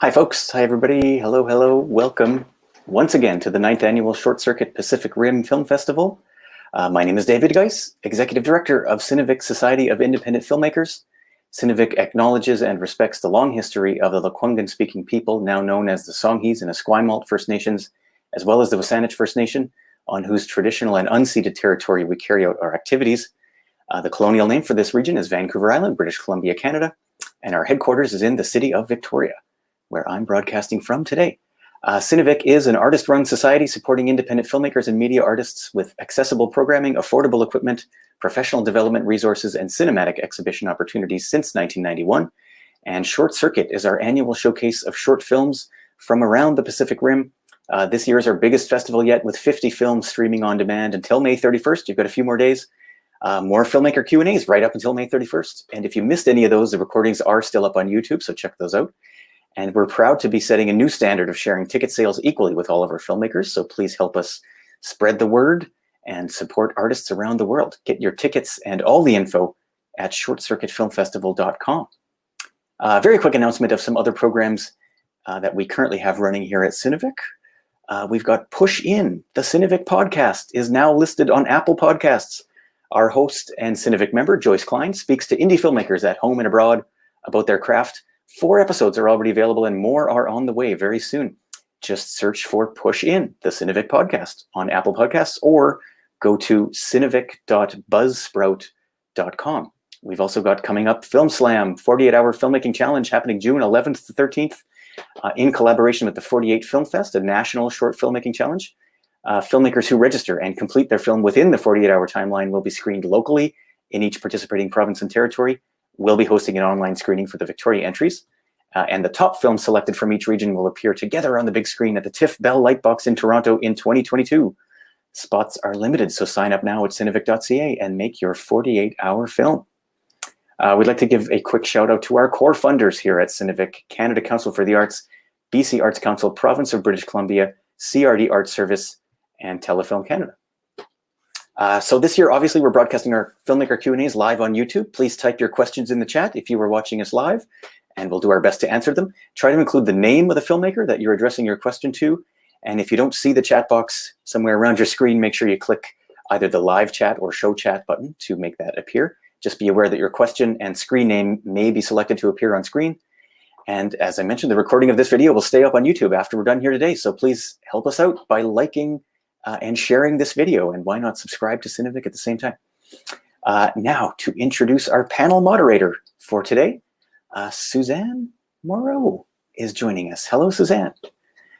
Hi folks, hi everybody, hello, hello, welcome once again to the 9th Annual Short Circuit Pacific Rim Film Festival. My name is David Geis, Executive Director of CineVic Society of Independent Filmmakers. CineVic acknowledges and respects the long history of the ʷəŋən-speaking people, now known as the Songhees and Esquimalt First Nations, as well as the Wasanich First Nation, on whose traditional and unceded territory we carry out our activities. The colonial name for this region is Vancouver Island, British Columbia, Canada, and our headquarters is in the city of Victoria, where I'm broadcasting from today. CineVic is an artist-run society supporting independent filmmakers and media artists with accessible programming, affordable equipment, professional development resources, and cinematic exhibition opportunities since 1991. And Short Circuit is our annual showcase of short films from around the Pacific Rim. This year is our biggest festival yet, with 50 films streaming on demand until May 31st. You've got a few more days. More Filmmaker Q&As right up until May 31st. And if you missed any of those, the recordings are still up on YouTube, so check those out. And we're proud to be setting a new standard of sharing ticket sales equally with all of our filmmakers. So please help us spread the word and support artists around the world. Get your tickets and all the info at shortcircuitfilmfestival.com. Very quick announcement of some other programs that we currently have running here at CineVic. We've got Push In. The CineVic podcast is now listed on Apple Podcasts. Our host and CineVic member, Joyce Klein, speaks to indie filmmakers at home and abroad about their craft. 4 episodes are already available and more are on the way very soon. Just search for Push In, the CineVic podcast on Apple Podcasts, or go to cinevic.buzzsprout.com. We've also got coming up Film Slam, 48-hour filmmaking challenge happening June 11th to 13th in collaboration with the 48 Film Fest, a national short filmmaking challenge. Filmmakers who register and complete their film within the 48-hour timeline will be screened locally in each participating province and territory. We'll be hosting an online screening for the Victoria entries, and the top films selected from each region will appear together on the big screen at the TIFF Bell Lightbox in Toronto in 2022. Spots are limited, so sign up now at cinevic.ca and make your 48-hour film. We'd like to give a quick shout out to our core funders here at CineVic: Canada Council for the Arts, BC Arts Council, Province of British Columbia, CRD Arts Service, and Telefilm Canada. So this year, obviously, we're broadcasting our Filmmaker Q&As live on YouTube. Please type your questions in the chat if you were watching us live, and we'll do our best to answer them. Try to include the name of the filmmaker that you're addressing your question to. And if you don't see the chat box somewhere around your screen, make sure you click either the live chat or show chat button to make that appear. Just be aware that your question and screen name may be selected to appear on screen. And as I mentioned, the recording of this video will stay up on YouTube after we're done here today. So please help us out by liking and sharing this video, and why not subscribe to CineVic at the same time. Now, to introduce our panel moderator for today, Suzanne Moreau is joining us. Hello, Suzanne.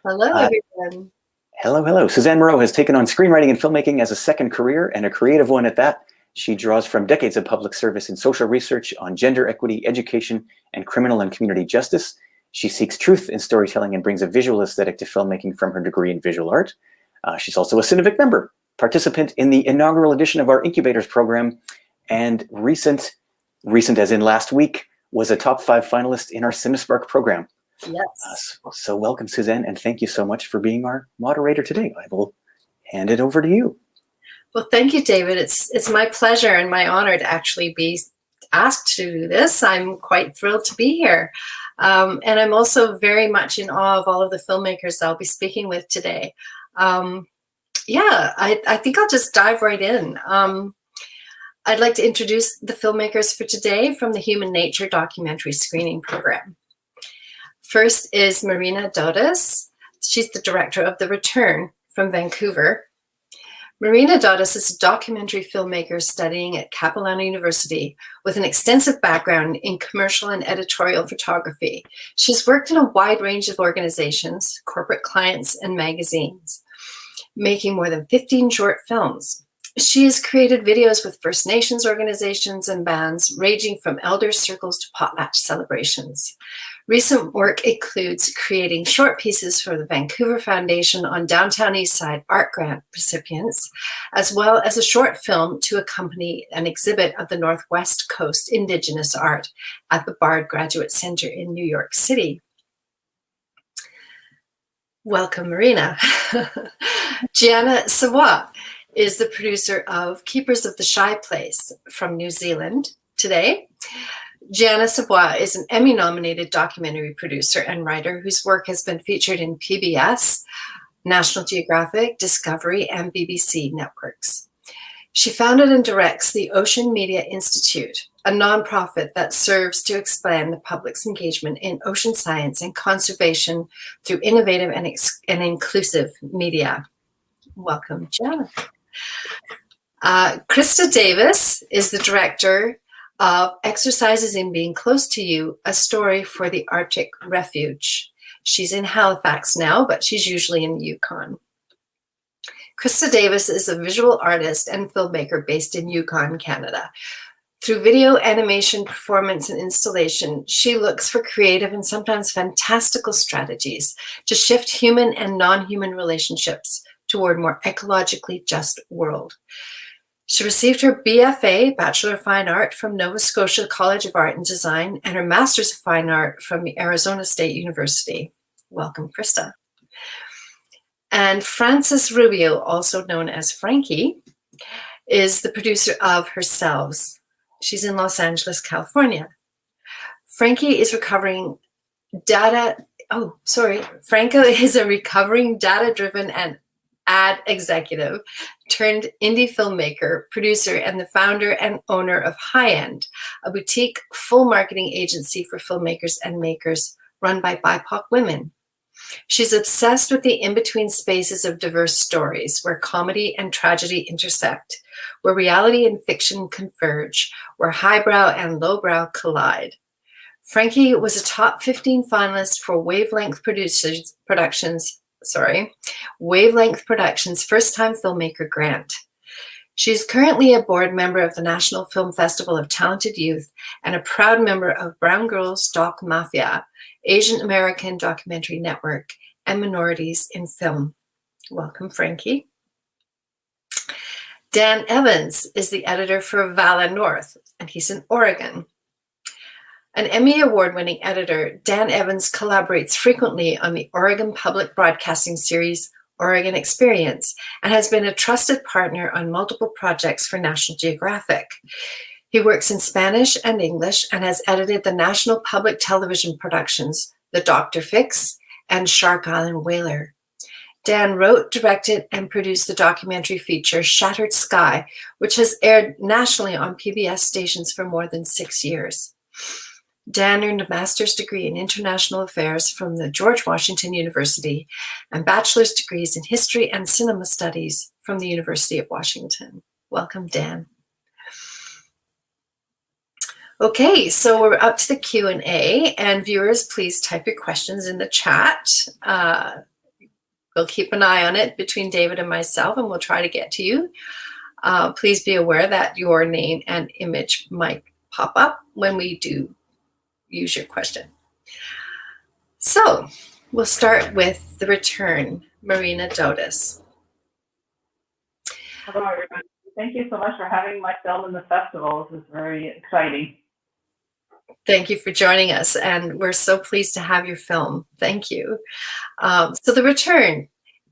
Hello, everyone. Hello, hello. Suzanne Moreau has taken on screenwriting and filmmaking as a second career, and a creative one at that. She draws from decades of public service in social research on gender equity, education, and criminal and community justice. She seeks truth in storytelling and brings a visual aesthetic to filmmaking from her degree in visual art. She's also a CineVic member, participant in the inaugural edition of our Incubators program, and recent as in last week, was a top 5 finalist in our CineSpark program. Yes. So welcome, Suzanne, and thank you so much for being our moderator today. I will hand it over to you. Well, thank you, David. It's my pleasure and my honor to actually be asked to do this. I'm quite thrilled to be here. And I'm also very much in awe of all of the filmmakers I'll be speaking with today. I think I'll just dive right in. I'd like to introduce the filmmakers for today from the Human Nature documentary screening program. First is Marina Dodis. She's the director of The Return from Vancouver. Marina Dodis is a documentary filmmaker studying at Capilano University with an extensive background in commercial and editorial photography. She's worked in a wide range of organizations, corporate clients, and magazines, making more than 15 short films. She has created videos with First Nations organizations and bands, ranging from elder circles to potlatch celebrations. Recent work includes creating short pieces for the Vancouver Foundation on Downtown Eastside Art Grant recipients, as well as a short film to accompany an exhibit of the Northwest Coast Indigenous art at the Bard Graduate Center in New York City. Welcome, Marina. Gianna Savoie is the producer of Keepers of the Shy Place from New Zealand today. Gianna Savoie is an Emmy-nominated documentary producer and writer whose work has been featured in PBS, National Geographic, Discovery, and BBC networks. She founded and directs the Ocean Media Institute, a nonprofit that serves to expand the public's engagement in ocean science and conservation through innovative and inclusive media. Welcome, Gianna. Krista Davis is the director of Exercises in Being Close to You, a story for the Arctic Refuge. She's in Halifax now, but she's usually in the Yukon. Krista Davis is a visual artist and filmmaker based in Yukon, Canada. Through video, animation, performance, and installation, she looks for creative and sometimes fantastical strategies to shift human and non-human relationships toward a more ecologically just world. She received her BFA, Bachelor of Fine Art, from Nova Scotia College of Art and Design, and her Master's of Fine Art from the Arizona State University. Welcome, Krista. And Frances Rubio, also known as Frankie, is the producer of Herselves. She's in Los Angeles, California. Frankie is Franco is a recovering data-driven and ad executive turned indie filmmaker, producer, and the founder and owner of High End, a boutique full marketing agency for filmmakers and makers run by BIPOC women. She's obsessed with the in-between spaces of diverse stories where comedy and tragedy intersect, where reality and fiction converge, where highbrow and lowbrow collide. Frankie was a top 15 finalist for Wavelength Productions' First-Time Filmmaker Grant. She is currently a board member of the National Film Festival of Talented Youth and a proud member of Brown Girls Doc Mafia, Asian American Documentary Network, and Minorities in Film. Welcome, Frankie. Dan Evans is the editor for Vala North, and he's in Oregon. An Emmy Award-winning editor, Dan Evans collaborates frequently on the Oregon Public Broadcasting series Oregon Experience and has been a trusted partner on multiple projects for National Geographic. He works in Spanish and English and has edited the national public television productions The Dr. Fix and Shark Island Whaler. Dan wrote, directed, and produced the documentary feature Shattered Sky, which has aired nationally on PBS stations for more than 6 years. Dan earned a master's degree in international affairs from the George Washington University and bachelor's degrees in history and cinema studies from the University of Washington. Welcome, Dan. Okay, so we're up to the Q&A, and viewers, please type your questions in the chat. We'll keep an eye on it between David and myself, and we'll try to get to you. Please be aware that your name and image might pop up when we do use your question. So we'll start with the return, Marina Dodis. Hello, everybody. Thank you so much for having my film in the festival. This is very exciting. Thank you for joining us, and we're so pleased to have your film. Thank you. So the return,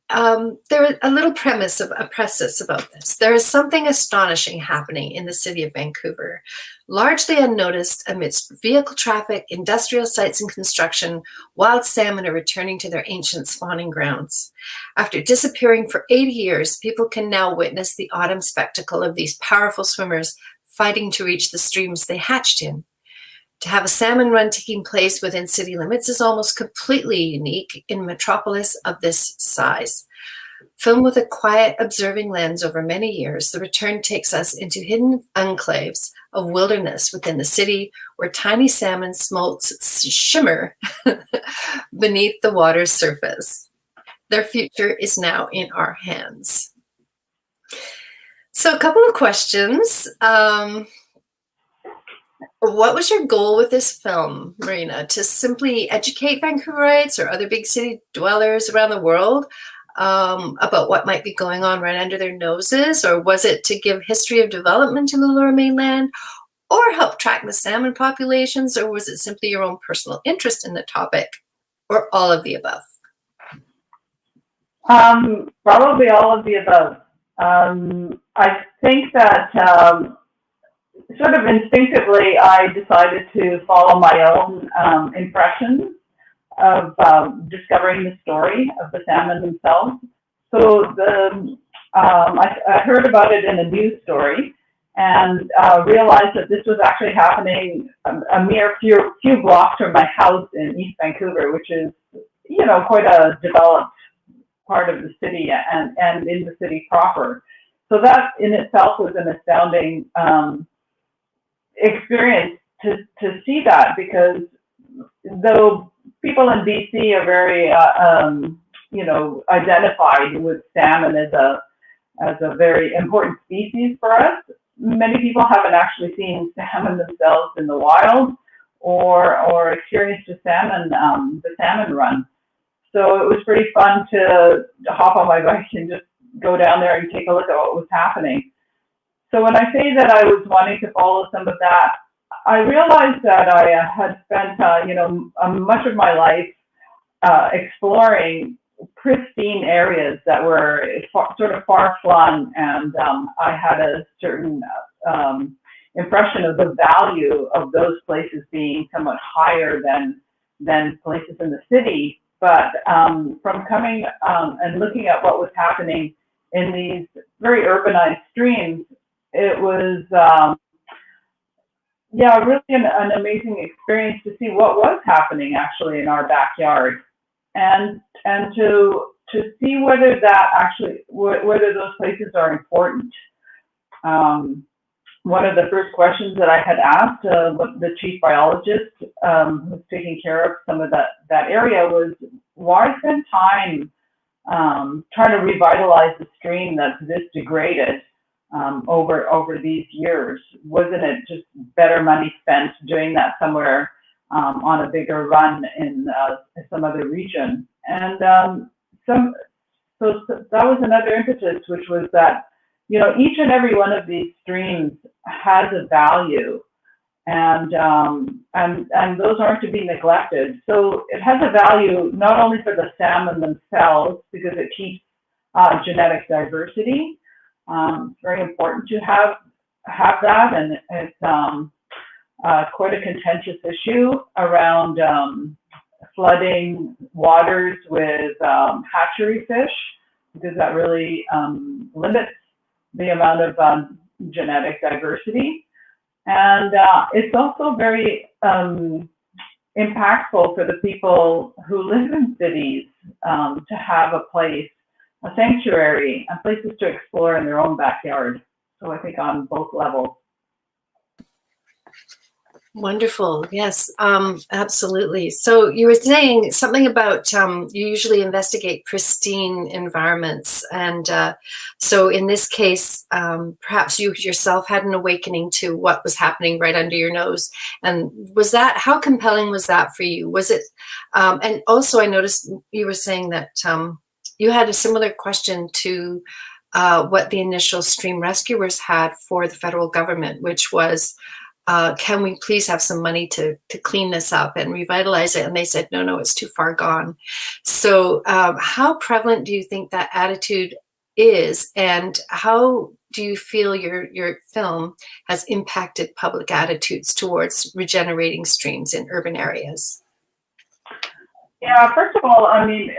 there is a little preface about this. There is something astonishing happening in the city of Vancouver, largely unnoticed amidst vehicle traffic, industrial sites and construction. Wild salmon are returning to their ancient spawning grounds. After disappearing for 80 years, people can now witness the autumn spectacle of these powerful swimmers fighting to reach the streams they hatched in. To have a salmon run taking place within city limits is almost completely unique in a metropolis of this size. Filmed with a quiet, observing lens over many years, the return takes us into hidden enclaves of wilderness within the city where tiny salmon smolts shimmer beneath the water's surface. Their future is now in our hands. So a couple of questions. What was your goal with this film, Marina? To simply educate Vancouverites or other big city dwellers around the world about what might be going on right under their noses? Or was it to give history of development to the Lower Mainland or help track the salmon populations? Or was it simply your own personal interest in the topic or all of the above? Probably all of the above. I think that sort of instinctively, I decided to follow my own impressions of discovering the story of the salmon themselves. So I heard about it in a news story and realized that this was actually happening a mere few blocks from my house in East Vancouver, which is, you know, quite a developed part of the city and in the city proper. So that in itself was an astounding experience to see that, because though people in BC are very, you know, identified with salmon as a very important species for us, many people haven't actually seen salmon themselves in the wild or experienced the salmon run. So it was pretty fun to hop on my bike and just go down there and take a look at what was happening. So when I say that I was wanting to follow some of that, I realized that I had spent, you know, much of my life exploring pristine areas that were sort of far-flung, and I had a certain impression of the value of those places being somewhat higher than places in the city. But from coming and looking at what was happening in these very urbanized streams, it was really an amazing experience to see what was happening actually in our backyard, and to see whether those places are important. One of the first questions that I had asked the chief biologist who was taking care of some of that area was, why spend time trying to revitalize the stream that's this degraded over these years? Wasn't it just better money spent doing that somewhere on a bigger run in some other region? And so that was another impetus, which was that, you know, each and every one of these streams has a value, and those aren't to be neglected. So it has a value not only for the salmon themselves, because it keeps genetic diversity. It's very important to have that, and it's quite a contentious issue around flooding waters with hatchery fish, because that really limits the amount of genetic diversity. And it's also very impactful for the people who live in cities to have a place, a sanctuary, and places to explore in their own backyard. So I think on both levels. Wonderful. Yes, absolutely. So you were saying something about you usually investigate pristine environments. And so in this case, perhaps you yourself had an awakening to what was happening right under your nose. And was that, how compelling was that for you? Was it, and also I noticed you were saying that you had a similar question to what the initial stream rescuers had for the federal government, which was, can we please have some money to clean this up and revitalize it? And they said, no, it's too far gone. So how prevalent do you think that attitude is? And how do you feel your film has impacted public attitudes towards regenerating streams in urban areas? Yeah, first of all, I mean,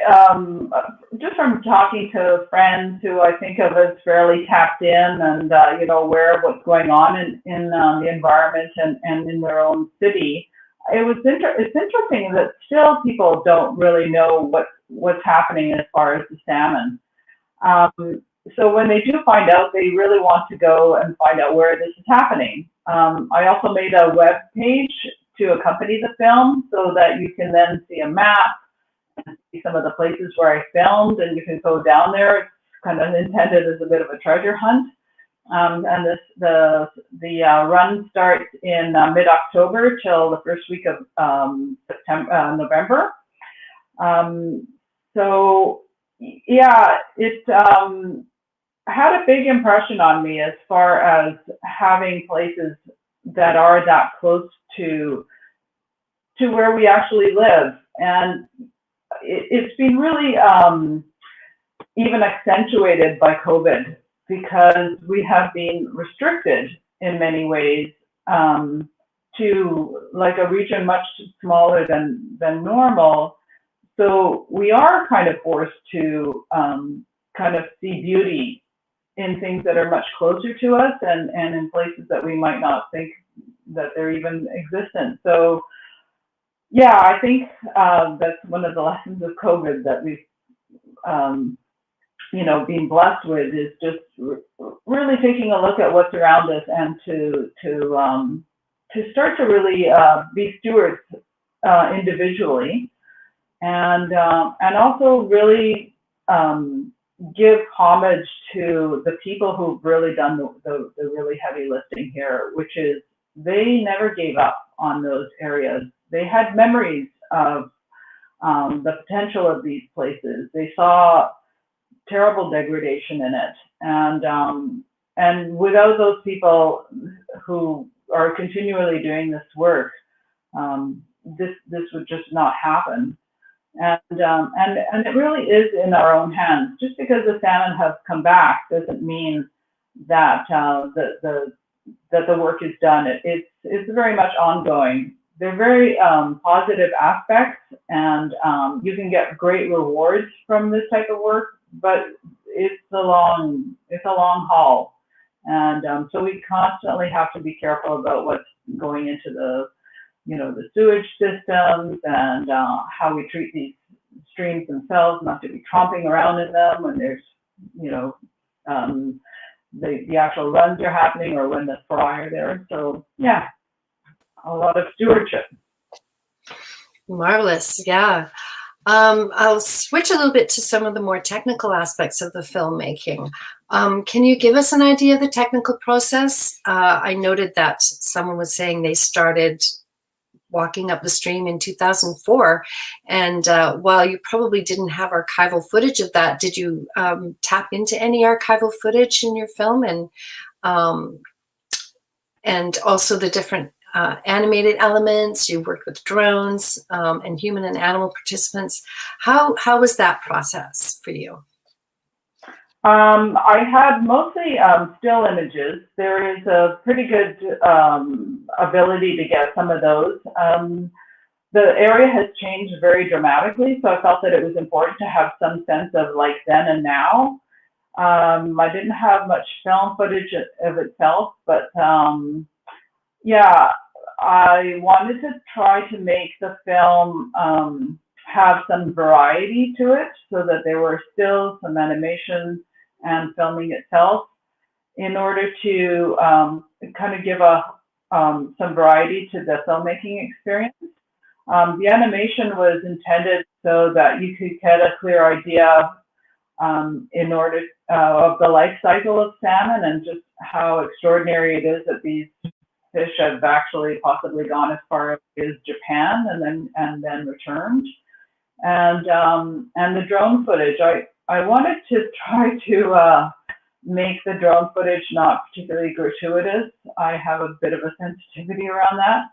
just from talking to friends who I think of as fairly tapped in and, you know, aware of what's going on in the environment and in their own city, it's interesting that still people don't really know what's happening as far as the salmon. So when they do find out, they really want to go and find out where this is happening. I also made a web page to accompany the film so that you can then see a map and see some of the places where I filmed, and you can go down there. It's kind of intended as a bit of a treasure hunt. And the run starts in mid-October till the first week of November. So yeah, it had a big impression on me as far as having places that are that close to where we actually live. And it's been really even accentuated by COVID, because we have been restricted in many ways to like a region much smaller than normal. So we are kind of forced to kind of see beauty in things that are much closer to us and in places that we might not think that they're even existent. So yeah, I think that's one of the lessons of COVID that we've you know, being blessed with, is just really taking a look at what's around us and to start to really be stewards individually, and also really give homage to the people who've really done the really heavy lifting here, which is they never gave up on those areas. They had memories of the potential of these places. They saw terrible degradation in it, and without those people who are continually doing this work, this would just not happen. And it really is in our own hands. Just because the salmon have come back doesn't mean that that the work is done. It's very much ongoing. They're very positive aspects, and you can get great rewards from this type of work, but it's a long haul, and so we constantly have to be careful about what's going into the the sewage systems, and how we treat these streams themselves, not to be tromping around in them when there's the actual runs are happening, or when the fry are there. So yeah, a lot of stewardship. Marvelous. Yeah. I'll switch a little bit to some of the more technical aspects of the filmmaking. Can you give us an idea of the technical process? I noted that someone was saying they started walking up the stream in 2004. And while you probably didn't have archival footage of that, did you tap into any archival footage in your film? And also the different animated elements, you worked with drones and human and animal participants. How was that process for you? I had mostly still images. There is a pretty good ability to get some of those. The area has changed very dramatically, so I felt that it was important to have some sense of like then and now. I didn't have much film footage of itself, but yeah, I wanted to try to make the film have some variety to it, so that there were still some animations and filming itself, in order to kind of give some variety to the filmmaking experience. The animation was intended so that you could get a clear idea in order of the life cycle of salmon, and just how extraordinary it is that these fish have actually possibly gone as far as Japan and then returned. And the drone footage, I wanted to try to make the drone footage not particularly gratuitous. I have a bit of a sensitivity around that.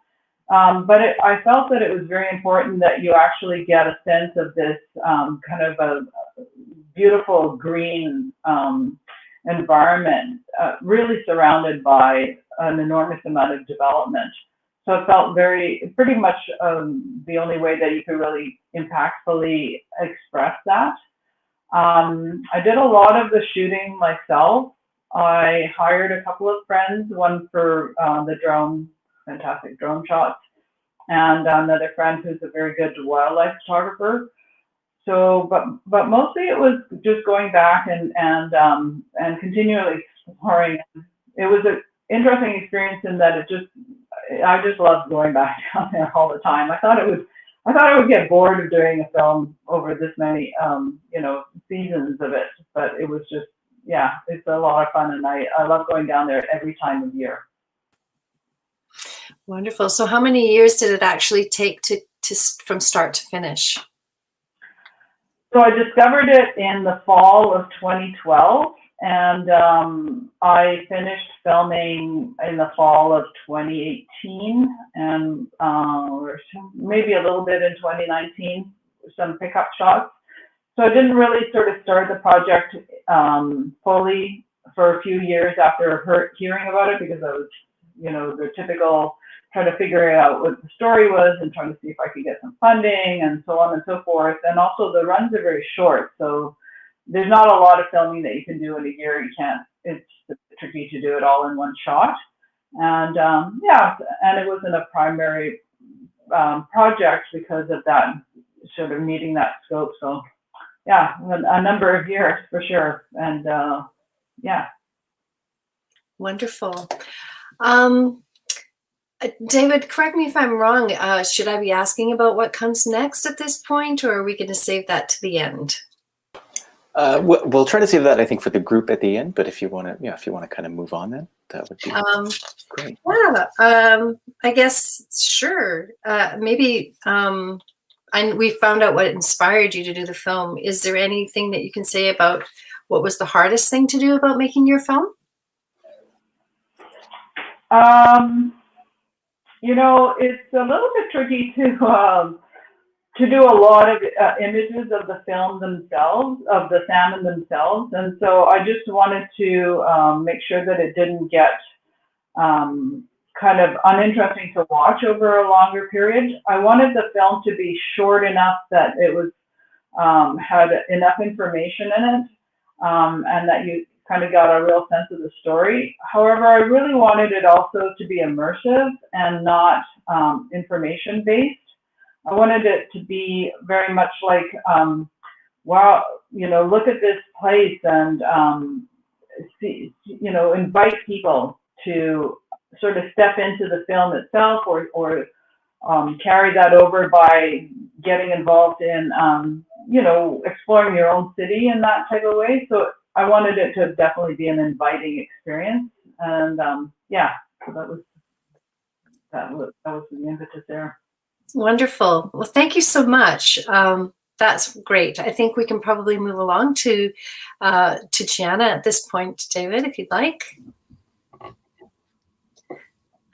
But I felt that it was very important that you actually get a sense of this kind of a beautiful green environment, really surrounded by an enormous amount of development. So it felt pretty much the only way that you could really impactfully express that. I did a lot of the shooting myself. I hired a couple of friends, one for the drone, fantastic drone shots, and another friend who's a very good wildlife photographer. So, but mostly it was just going back and continually exploring. It was an interesting experience in that I just loved going back down there all the time. I thought I would get bored of doing a film over this many seasons of it, but it was just, yeah, it's a lot of fun, and I love going down there every time of year. Wonderful. So how many years did it actually take to from start to finish? So I discovered it in the fall of 2012, and I finished filming in the fall of 2018, and maybe a little bit in 2019, some pickup shots. So I didn't really sort of start the project fully for a few years after hearing about it, because I was the typical trying to figure out what the story was and trying to see if I could get some funding and so on and so forth. And also the runs are very short, so there's not a lot of filming that you can do in a year. You can't, it's tricky to do it all in one shot. And and it wasn't a primary project because of that, sort of meeting that scope. So yeah, a number of years for sure. And yeah. Wonderful. David, correct me if I'm wrong. Should I be asking about what comes next at this point, or are we going to save that to the end? We'll try to save that, I think, for the group at the end. But if you want to, if you want to kind of move on, then that would be great. Yeah, I guess sure. Maybe. And we found out what inspired you to do the film. Is there anything that you can say about what was the hardest thing to do about making your film? It's a little bit tricky to do a lot of images of the film themselves, of the salmon themselves. And so I just wanted to make sure that it didn't get kind of uninteresting to watch over a longer period. I wanted the film to be short enough that it was had enough information in it, and that you kind of got a real sense of the story. However, I really wanted it also to be immersive and not information-based. I wanted it to be very much like, wow, look at this place and see, invite people to sort of step into the film itself, or carry that over by getting involved in, exploring your own city in that type of way. So I wanted it to definitely be an inviting experience, and so that was the impetus there. Wonderful. Well, thank you so much. That's great. I think we can probably move along to Gianna at this point, David, if you'd like.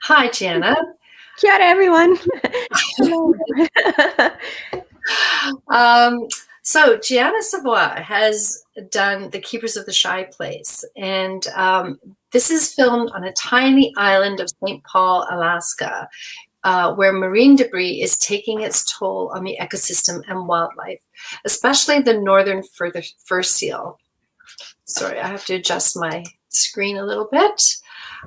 Hi, Gianna. Kia ora, everyone. So Gianna Savoie has done The Keepers of the Shy Place, and this is filmed on a tiny island of St. Paul, Alaska, where marine debris is taking its toll on the ecosystem and wildlife, especially the northern fur seal. Sorry, I have to adjust my screen a little bit.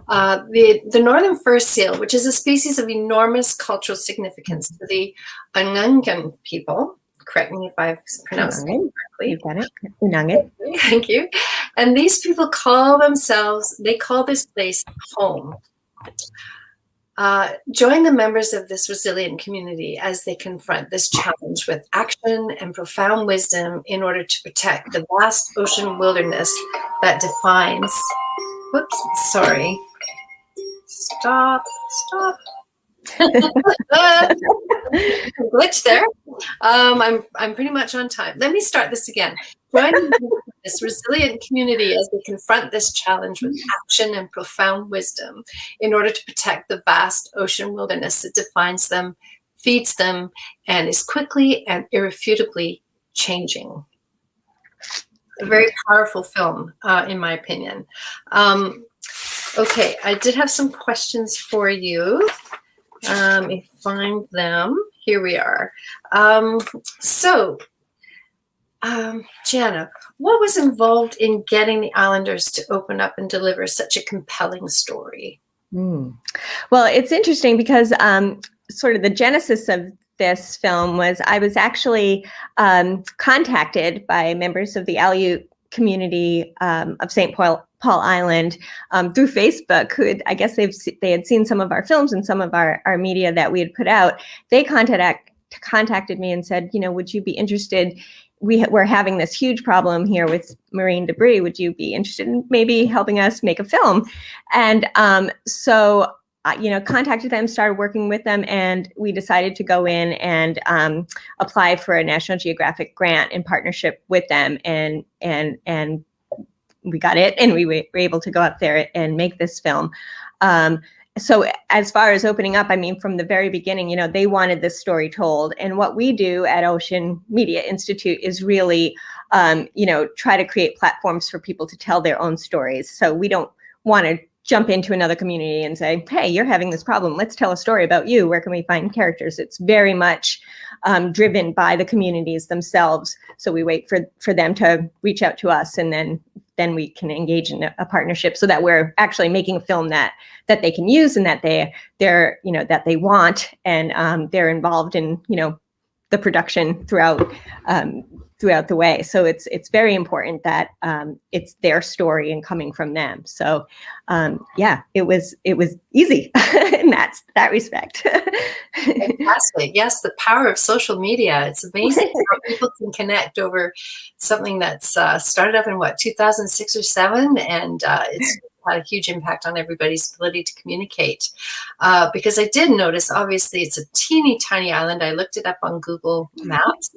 The northern fur seal, which is a species of enormous cultural significance to the ʷəŋən people. Correct me if I've pronounced it correctly. You got it. ʷəŋən. Thank you. And these people they call this place home. Join the members of this resilient community as they confront this challenge with action and profound wisdom in order to protect the vast ocean wilderness that defines. Whoops, sorry. Stop. Glitch there. I'm pretty much on time. Let me start this again. Join this resilient community as they confront this challenge with action and profound wisdom in order to protect the vast ocean wilderness that defines them, feeds them, and is quickly and irrefutably changing. A very powerful film, in my opinion. Okay, I did have some questions for you. Let me find them. Here we are. Gianna, what was involved in getting the Islanders to open up and deliver such a compelling story? Well, it's interesting because sort of the genesis of this film was I was actually contacted by members of the Aleut community of St. Paul Island through Facebook, who I guess they had seen some of our films and some of our media that we had put out. They contacted me and said, would you be interested? We're having this huge problem here with marine debris. Would you be interested in maybe helping us make a film? And so contacted them, started working with them, and we decided to go in and apply for a National Geographic grant in partnership with them, and we got it, and we were able to go up there and make this film. So as far as opening up, I mean, from the very beginning, they wanted this story told. And what we do at Ocean Media Institute is really, try to create platforms for people to tell their own stories. So we don't want to jump into another community and say, hey, you're having this problem. Let's tell a story about you. Where can we find characters? It's very much driven by the communities themselves. So we wait for them to reach out to us, and then we can engage in a partnership so that we're actually making a film that they can use and that they're that they want, and they're involved in the production throughout the way. So it's very important that it's their story and coming from them. So it was easy in that respect. Fantastic. Yes, the power of social media. It's amazing how people can connect over something that's started up in 2006 or 2007, and it's had a huge impact on everybody's ability to communicate. Because I did notice, obviously, it's a teeny tiny island. I looked it up on Google Maps.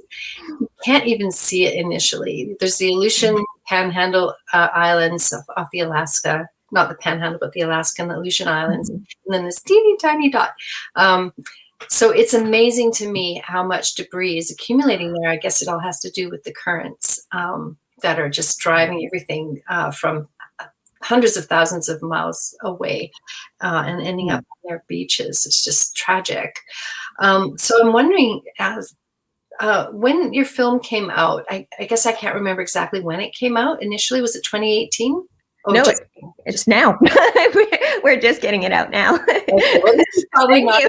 You can't even see it initially. There's the Aleutian Panhandle Islands off the Alaska, not the Panhandle, but the Alaska and the Aleutian Islands, and then this teeny tiny dot. So it's amazing to me how much debris is accumulating there. I guess it all has to do with the currents that are just driving everything from hundreds of thousands of miles away and ending up on their beaches. It's just tragic. So I'm wondering, when your film came out, I guess I can't remember exactly when it came out initially. Was it 2018? Oh, no, it's now. We're just getting it out now. Okay, well, this is probably not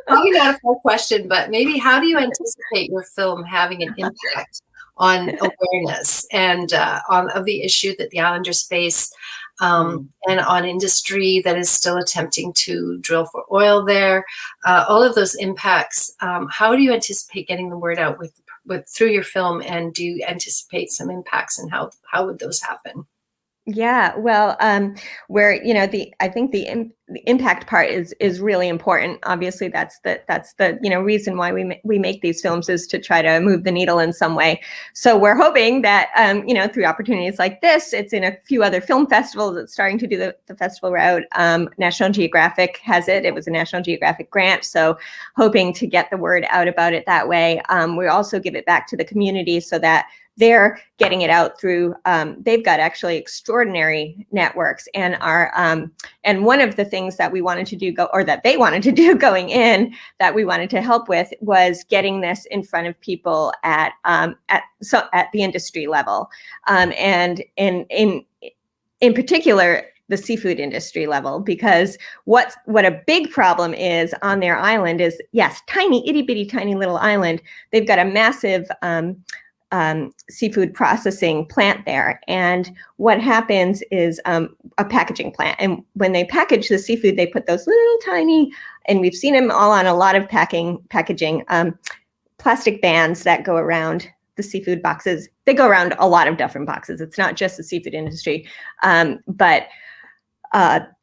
a full question, but maybe how do you anticipate your film having an impact on awareness and of the issue that the Islanders face, and on industry that is still attempting to drill for oil there? All of those impacts. How do you anticipate getting the word out with through your film, and do you anticipate some impacts, and how would those happen? Yeah, well, where I think the impact part is really important. Obviously, that's the reason why we make these films, is to try to move the needle in some way. So we're hoping that through opportunities like this, it's in a few other film festivals. It's starting to do the festival route. National Geographic has it. It was a National Geographic grant, so hoping to get the word out about it that way. We also give it back to the community so that they're getting it out through, they've got actually extraordinary networks, and and one of the things that we wanted to do that they wanted to do going in, that we wanted to help with, was getting this in front of people at the industry level, and in particular the seafood industry level, because what a big problem is on their island is, yes, tiny, itty bitty, tiny little island. They've got a massive seafood processing plant there, and what happens is a packaging plant, and when they package the seafood, they put those little tiny, and we've seen them all on a lot of packaging plastic bands that go around the seafood boxes. They go around a lot of different boxes. It's not just the seafood industry, but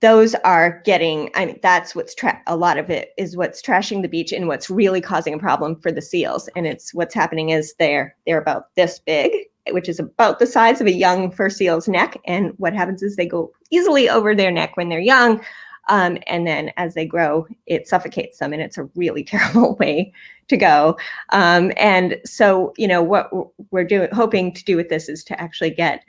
those are getting, that's a lot of it is what's trashing the beach and what's really causing a problem for the seals. And it's what's happening is they're about this big, which is about the size of a young fur seal's neck. And what happens is they go easily over their neck when they're young. And then as they grow, it suffocates them, and it's a really terrible way to go. And so, what we're hoping to do with this is to actually get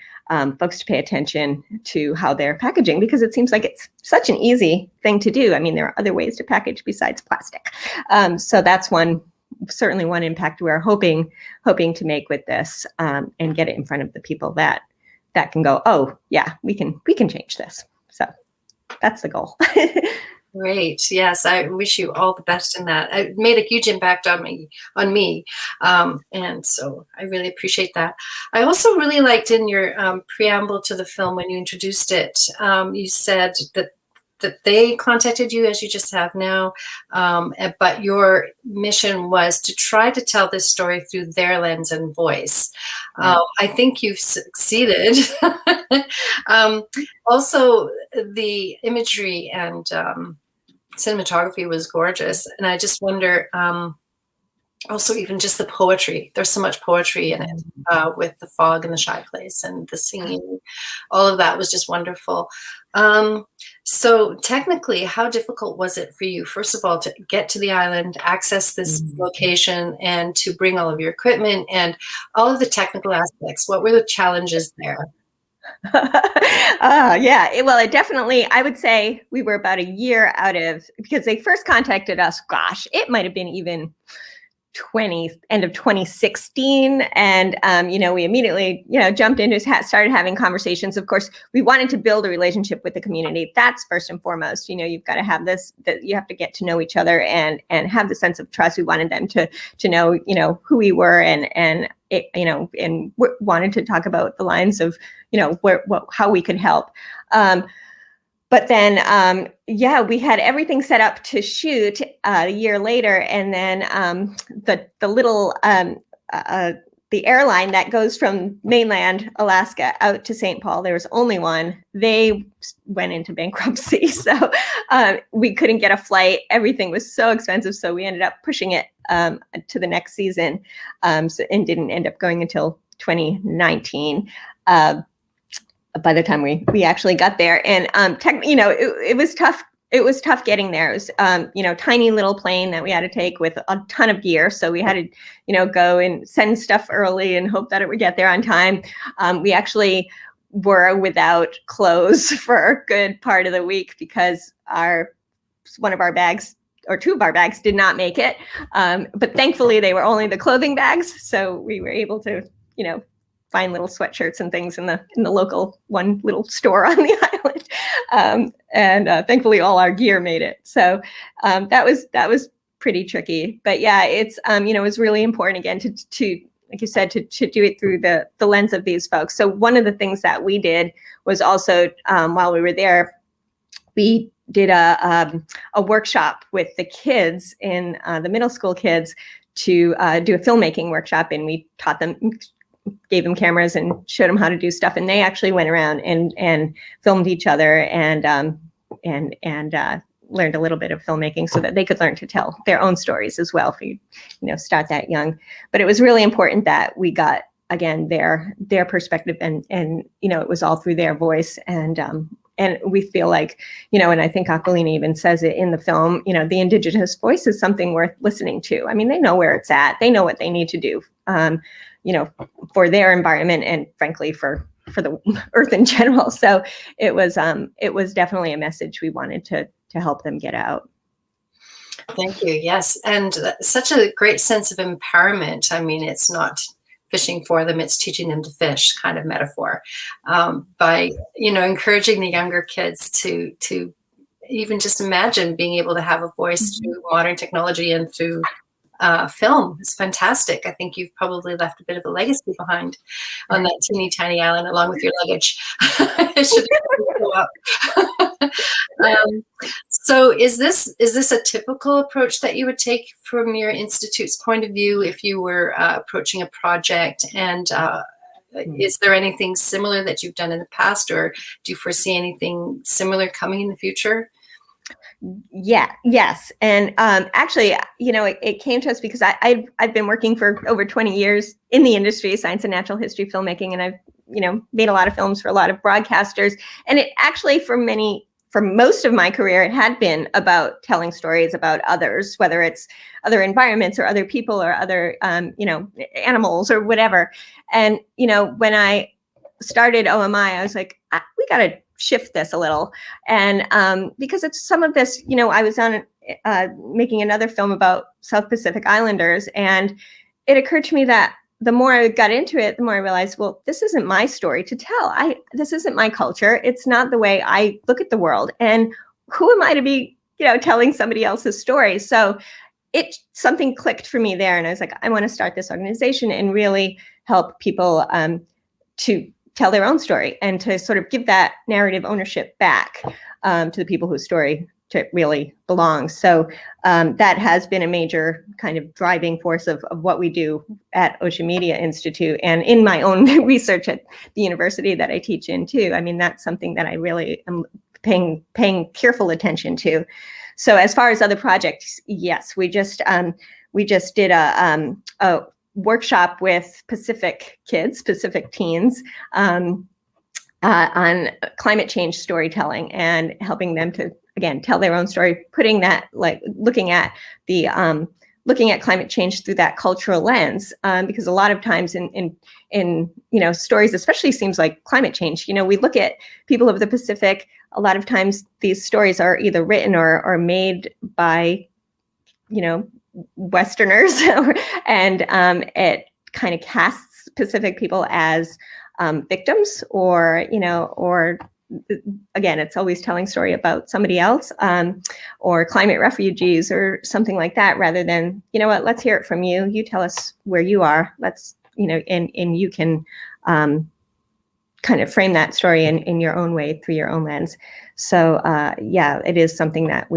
folks to pay attention to how they're packaging, because it seems like it's such an easy thing to do. I mean, there are other ways to package besides plastic. So that's certainly one impact we're hoping to make with this, and get it in front of the people that can go, oh yeah, we can change this. So that's the goal. Great. Yes, I wish you all the best in that. It made a huge impact on me. And so I really appreciate that. I also really liked in your preamble to the film, when you introduced it, you said that they contacted you, as you just have now, but your mission was to try to tell this story through their lens and voice. I think you've succeeded. Also, the imagery and cinematography was gorgeous, and I just wonder, also even just the poetry. There's so much poetry in it, with the fog and the shy place and the singing. All of that was just wonderful. So technically, how difficult was it for you, first of all, to get to the island, access this location, and to bring all of your equipment and all of the technical aspects? What were the challenges there? Well, it definitely, I would say we were about a year out of, because they first contacted us, gosh, it might have been even end of 2016. And, we immediately, jumped into, started having conversations. Of course, we wanted to build a relationship with the community. That's first and foremost. You've got to have this, that you have to get to know each other and have the sense of trust. We wanted them to know, who we were and wanted to talk about the lines of, how we could help. But then, we had everything set up to shoot a year later, and then the little the airline that goes from mainland Alaska out to St. Paul, there was only one. They went into bankruptcy, so we couldn't get a flight. Everything was so expensive, so we ended up pushing it to the next season, and didn't end up going until 2019. By the time we actually got there, and it was tough. It was tough getting there. It was tiny little plane that we had to take with a ton of gear. So we had to go and send stuff early and hope that it would get there on time. We actually were without clothes for a good part of the week because one of our bags or two of our bags did not make it. But thankfully they were only the clothing bags, so we were able to find little sweatshirts and things in the local one little store on the island. And thankfully all our gear made it. So that was pretty tricky. But yeah, it's, it was really important again to like you said, to do it through the lens of these folks. So one of the things that we did was also, while we were there, we did a workshop with the kids in the middle school kids to do a filmmaking workshop, and we taught them, gave them cameras and showed them how to do stuff, and they actually went around and filmed each other and learned a little bit of filmmaking so that they could learn to tell their own stories as well if you start that young. But it was really important that we got, again, their perspective and it was all through their voice, and we feel like, and I think Aquilina even says it in the film, the Indigenous voice is something worth listening to. I mean, they know where it's at. They know what they need to do, for their environment and frankly for the earth in general. So it was definitely a message we wanted to help them get out. Thank you. Yes. And such a great sense of empowerment. I mean, it's not fishing for them, it's teaching them to fish kind of metaphor, by, encouraging the younger kids to even just imagine being able to have a voice through modern technology and through film. Is fantastic. I think you've probably left a bit of a legacy behind on that teeny tiny island along with your luggage. Should go up. So is this a typical approach that you would take from your institute's point of view if you were approaching a project? And is there anything similar that you've done in the past, or do you foresee anything similar coming in the future? Yes. And actually, it came to us because I've been working for over 20 years in the industry, science and natural history filmmaking, and I've, made a lot of films for a lot of broadcasters. And it actually, for most of my career, it had been about telling stories about others, whether it's other environments or other people or other, animals or whatever. And, when I started OMI, I was like, we got to shift this a little. And because it's some of this, I was on making another film about South Pacific Islanders, and it occurred to me that the more I got into it, the more I realized, well, this isn't my story to tell. This isn't my culture. It's not the way I look at the world. And who am I to be, telling somebody else's story? So something clicked for me there. And I was like, I want to start this organization and really help people to tell their own story and to sort of give that narrative ownership back to the people whose story really belongs. So that has been a major kind of driving force of what we do at Ocean Media Institute and in my own research at the university that I teach in too. I mean, that's something that I really am paying careful attention to. So as far as other projects, yes, we just did a workshop with Pacific teens on climate change storytelling and helping them to, again, tell their own story, putting that, like looking at the looking at climate change through that cultural lens, because a lot of times in stories, especially seems like climate change, we look at people of the Pacific. A lot of times these stories are either written or made by Westerners, and it kind of casts Pacific people as victims, or again, it's always telling story about somebody else, or climate refugees or something like that, rather than, let's hear it from you. You tell us where you are. Let's, and you can kind of frame that story in your own way through your own lens. So yeah, it is something that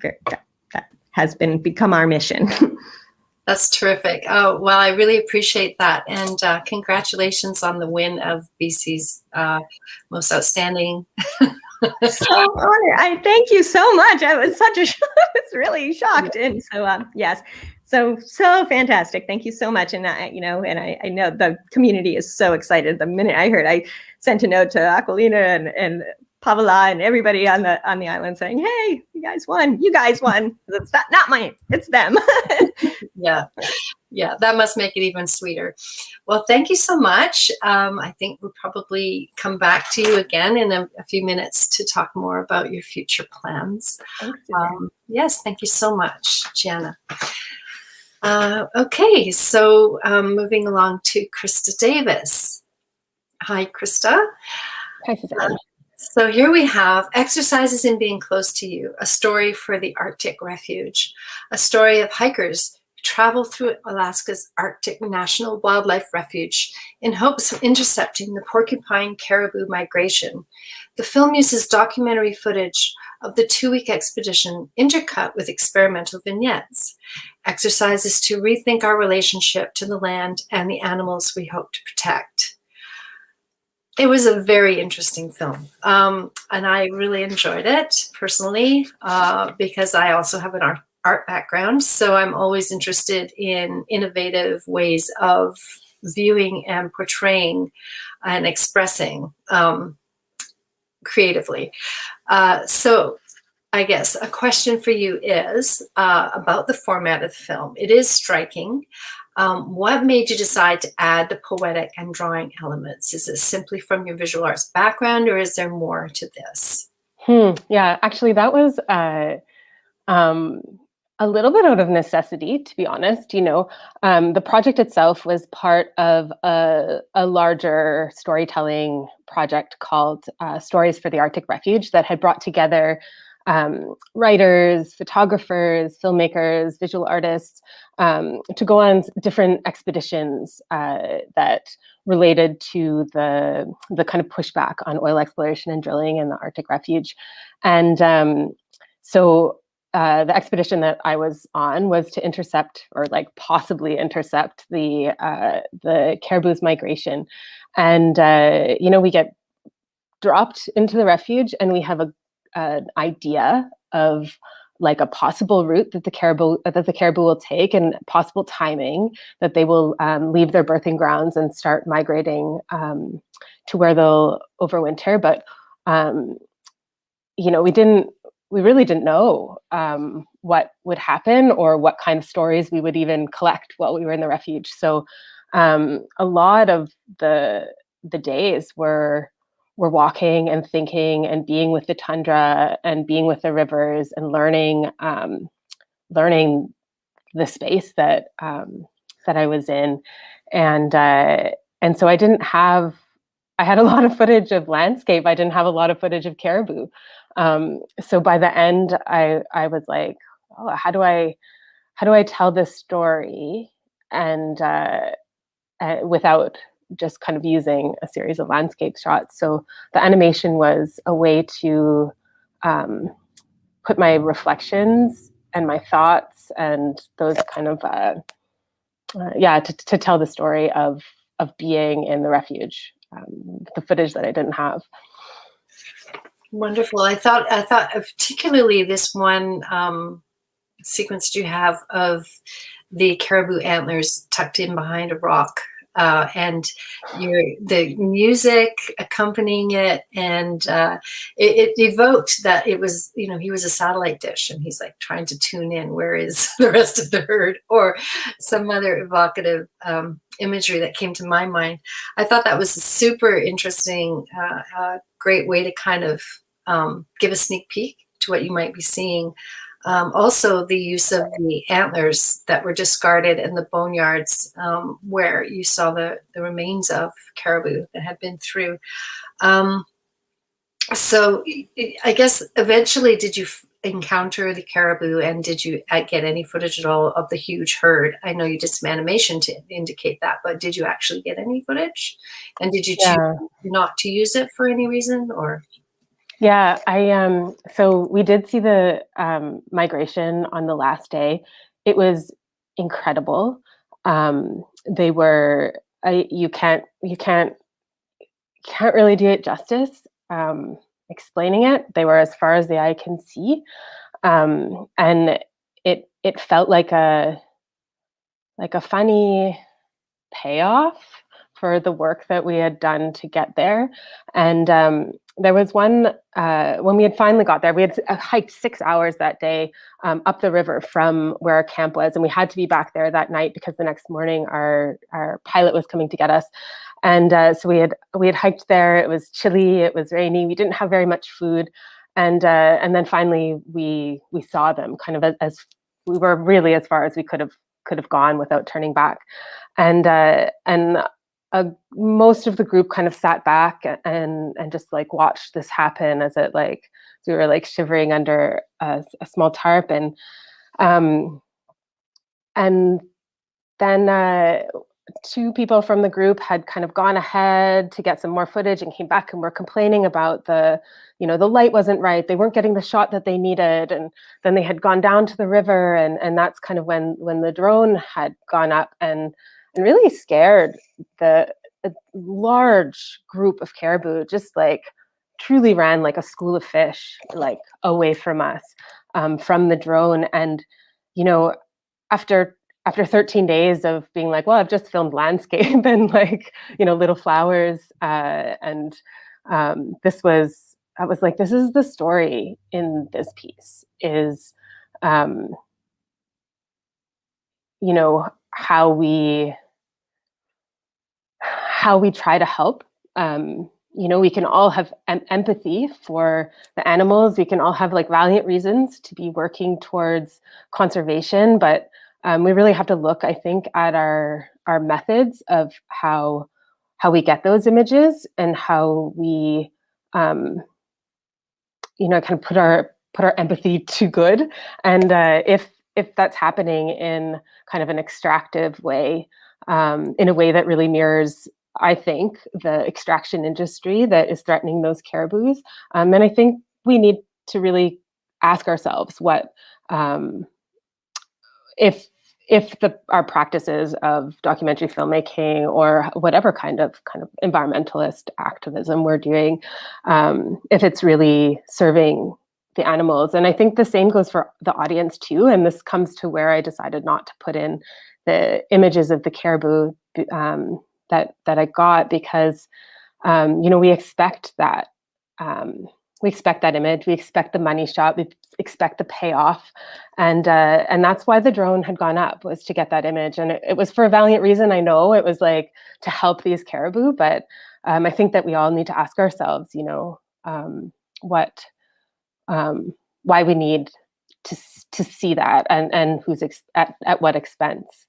that has become our mission. That's terrific. Oh, well, I really appreciate that. And congratulations on the win of BC's most outstanding. So honored. I thank you so much. I was I was really shocked. And so, yes, so fantastic. Thank you so much. And I know the community is so excited. The minute I heard, I sent a note to Aquilina and Vala and everybody on the island saying, "Hey, you guys won! You guys won! It's not mine. It's them." Yeah, that must make it even sweeter. Well, thank you so much. I think we'll probably come back to you again in a few minutes to talk more about your future plans. Yes, thank you so much, Gianna. Okay, so moving along to Krista Davis. Hi, Krista. Hi, Suzanne. So here we have Exercises in Being Close to You, a story for the Arctic Refuge, a story of hikers who travel through Alaska's Arctic National Wildlife Refuge in hopes of intercepting the porcupine caribou migration. The film uses documentary footage of the 2-week expedition intercut with experimental vignettes, exercises to rethink our relationship to the land and the animals we hope to protect. It was a very interesting film, and I really enjoyed it personally because I also have an art background, so I'm always interested in innovative ways of viewing and portraying and expressing creatively. So I guess a question for you is about the format of the film. It is striking. What made you decide to add the poetic and drawing elements? Is it simply from your visual arts background, or is there more to this? Yeah, actually, that was a little bit out of necessity, to be honest. The project itself was part of a larger storytelling project called Stories for the Arctic Refuge that had brought together writers, photographers, filmmakers, visual artists to go on different expeditions that related to the kind of pushback on oil exploration and drilling in the Arctic Refuge. And so the expedition that I was on was to intercept, or possibly intercept, the caribou's migration. And we get dropped into the refuge, and we have an idea of a possible route that the caribou will take, and possible timing that they will leave their birthing grounds and start migrating to where they'll overwinter. But we really didn't know what would happen or what kind of stories we would even collect while we were in the refuge. So a lot of the days were walking and thinking and being with the tundra and being with the rivers and learning the space that I was in. And so I had a lot of footage of landscape. I didn't have a lot of footage of caribou. So by the end, I was like, oh, how do I tell this story and without just kind of using a series of landscape shots? So the animation was a way to put my reflections and my thoughts and those kind of to tell the story of being in the refuge, the footage that I didn't have. Wonderful. I thought particularly this one sequence you have of the caribou antlers tucked in behind a rock and the music accompanying it, and it evoked that it was, you know, he was a satellite dish, and he's like trying to tune in, where is the rest of the herd, or some other evocative imagery that came to my mind. I thought that was a super interesting, great way to kind of give a sneak peek to what you might be seeing. Also, the use of the antlers that were discarded in the boneyards, where you saw the remains of caribou that had been through. So I guess eventually, did you encounter the caribou, and did you get any footage at all of the huge herd? I know you did some animation to indicate that, but did you actually get any footage? And did you choose not to use it for any reason, or? Yeah, so we did see the migration on the last day. It was incredible. They were, you can't really do it justice explaining it. They were as far as the eye can see, and it felt like a funny payoff for the work that we had done to get there. And there was one, when we had finally got there, we had hiked 6 hours that day up the river from where our camp was. And we had to be back there that night because the next morning our pilot was coming to get us. And so we had hiked there. It was chilly, it was rainy, we didn't have very much food. And then finally we saw them kind of as we were really as far as we could have gone without turning back. And most of the group kind of sat back and just like watched this happen as it like, we were like shivering under a small tarp. And then two people from the group had kind of gone ahead to get some more footage and came back and were complaining about the light wasn't right. They weren't getting the shot that they needed. And then they had gone down to the river, and that's kind of when the drone had gone up and really scared a large group of caribou, just like truly ran like a school of fish, like away from us, from the drone. And, after 13 days of being like, well, I've just filmed landscape and like, little flowers. And I was like, this is the story in this piece is, how we try to help. We can all have empathy for the animals. We can all have like valiant reasons to be working towards conservation, but we really have to look, I think, at our methods of how we get those images and how we, kind of put our empathy to good. And if that's happening in kind of an extractive way, in a way that really mirrors, I think, the extraction industry that is threatening those caribous. And I think we need to really ask ourselves what, if our practices of documentary filmmaking or whatever kind of environmentalist activism we're doing, if it's really serving the animals. And I think the same goes for the audience too. And this comes to where I decided not to put in the images of the caribou that I got, because we expect that. We expect that image. We expect the money shot. We expect the payoff, and that's why the drone had gone up, was to get that image. And it was for a valiant reason. I know it was like to help these caribou, but I think that we all need to ask ourselves, why we need to see that, and who's at what expense.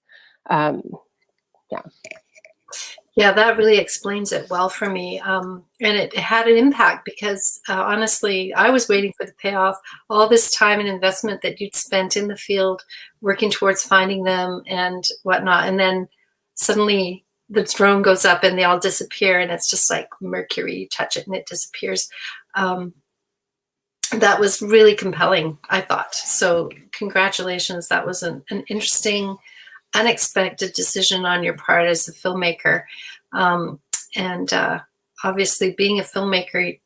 Yeah, that really explains it well for me. And it had an impact because honestly, I was waiting for the payoff, all this time and investment that you'd spent in the field working towards finding them and whatnot. And then suddenly the drone goes up and they all disappear, and it's just like mercury, you touch it and it disappears. That was really compelling, I thought. So congratulations. That was an interesting, unexpected decision on your part as a filmmaker. And obviously being a filmmaker,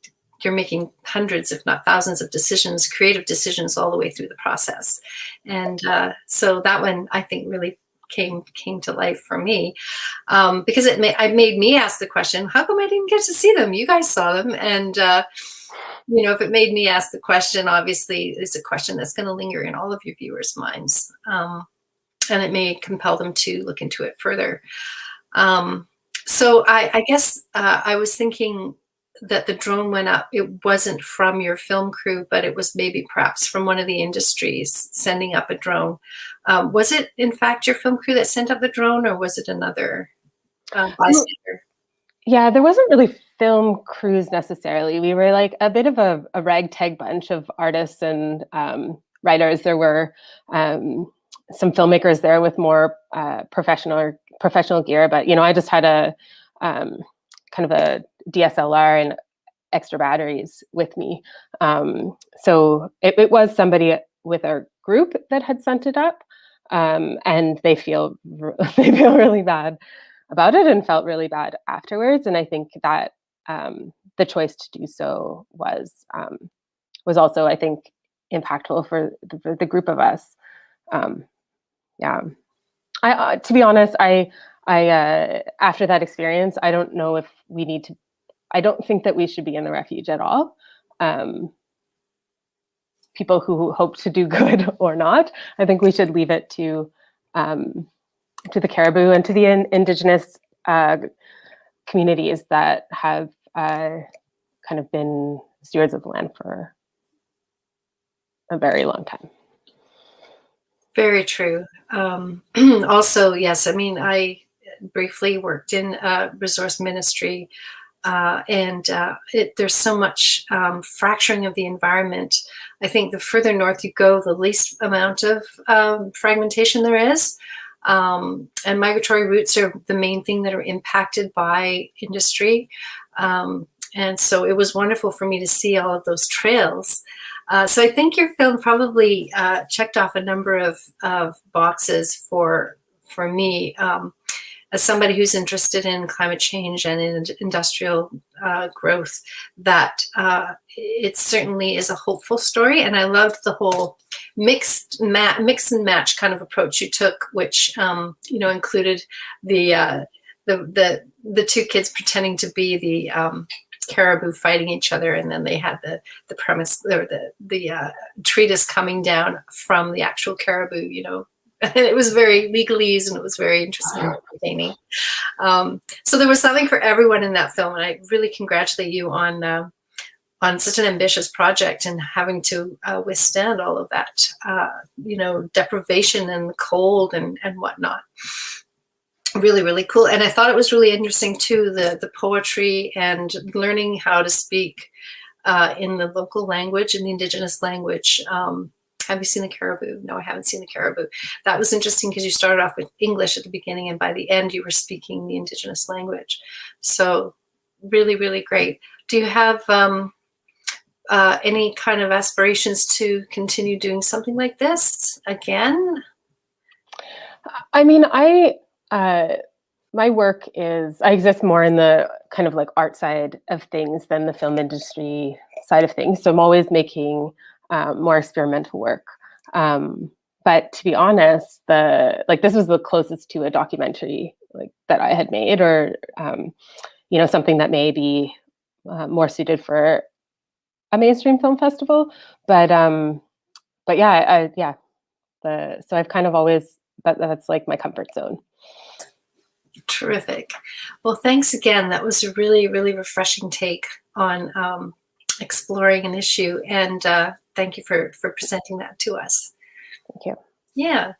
you're making hundreds, if not thousands of decisions, creative decisions all the way through the process. And so that one, I think, really came to life for me, because it made me ask the question, how come I didn't get to see them? You guys saw them. And you know, if it made me ask the question, obviously it's a question that's going to linger in all of your viewers' minds, and it may compel them to look into it further. So I guess I was thinking that the drone went up. It wasn't from your film crew, but it was maybe perhaps from one of the industries sending up a drone. Was it in fact your film crew that sent up the drone, or was it another bystander? Yeah, there wasn't really film crews necessarily. We were like a bit of a ragtag bunch of artists and writers. There were some filmmakers there with more professional gear, but you know, I just had a kind of a DSLR and extra batteries with me. So it was somebody with our group that had sent it up, and they feel really bad about it and felt really bad afterwards. And I think that the choice to do so was also, I think, impactful for the group of us. Yeah, to be honest, I after that experience, I don't know if we need to. I don't think that we should be in the refuge at all. People who hope to do good or not, I think we should leave it to the caribou and to the Indigenous communities that have kind of been stewards of the land for a very long time. Very true. Also, yes, I mean, I briefly worked in resource ministry, and there's so much fracturing of the environment. I think the further north you go, the least amount of fragmentation there is. And migratory routes are the main thing that are impacted by industry. And so it was wonderful for me to see all of those trails. So I think your film probably checked off a number of boxes for me, as somebody who's interested in climate change and in industrial growth, that it certainly is a hopeful story. And I loved the whole mix and match kind of approach you took, which you know, included the two kids pretending to be the caribou fighting each other, and then they had the premise or the treatise coming down from the actual caribou, you know. And it was very legalese, and it was very interesting and entertaining. So there was something for everyone in that film, and I really congratulate you on such an ambitious project and having to withstand all of that, you know, deprivation and cold and whatnot. Really, really cool. And I thought it was really interesting too, the poetry and learning how to speak in the local language, in the Indigenous language. Have you seen the caribou? No, I haven't seen the caribou. That was interesting because you started off with English at the beginning, and by the end you were speaking the Indigenous language. So really, really great. Do you have any kind of aspirations to continue doing something like this again? I mean, my work is, I exist more in the kind of like art side of things than the film industry side of things. So I'm always making more experimental work. But to be honest, this was the closest to a documentary like that I had made, or you know, something that may be more suited for a mainstream film festival. But yeah, so I've kind of always that's like my comfort zone. Terrific. Well, thanks again. That was a really, really refreshing take on exploring an issue, and thank you for presenting that to us. Thank you. Yeah.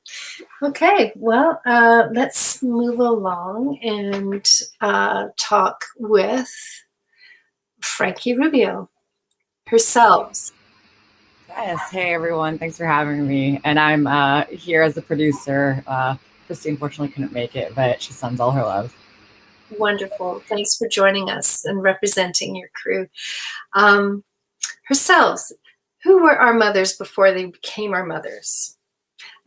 Okay. Well, let's move along and talk with Frankie Rubio, Herselves. Yes. Hey, everyone. Thanks for having me. And I'm here as a producer. Christy unfortunately couldn't make it, but she sends all her love. Wonderful. Thanks for joining us and representing your crew. Herselves, who were our mothers before they became our mothers?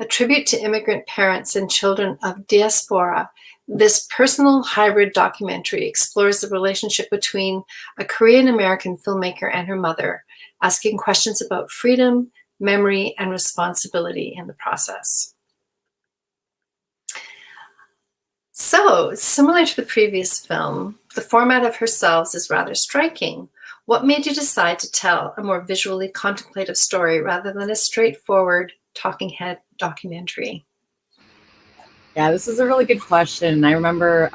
A tribute to immigrant parents and children of diaspora, this personal hybrid documentary explores the relationship between a Korean-American filmmaker and her mother, asking questions about freedom, memory, and responsibility in the process. So, similar to the previous film, the format of Herselves is rather striking. What made you decide to tell a more visually contemplative story rather than a straightforward talking head documentary? Yeah, this is a really good question. I remember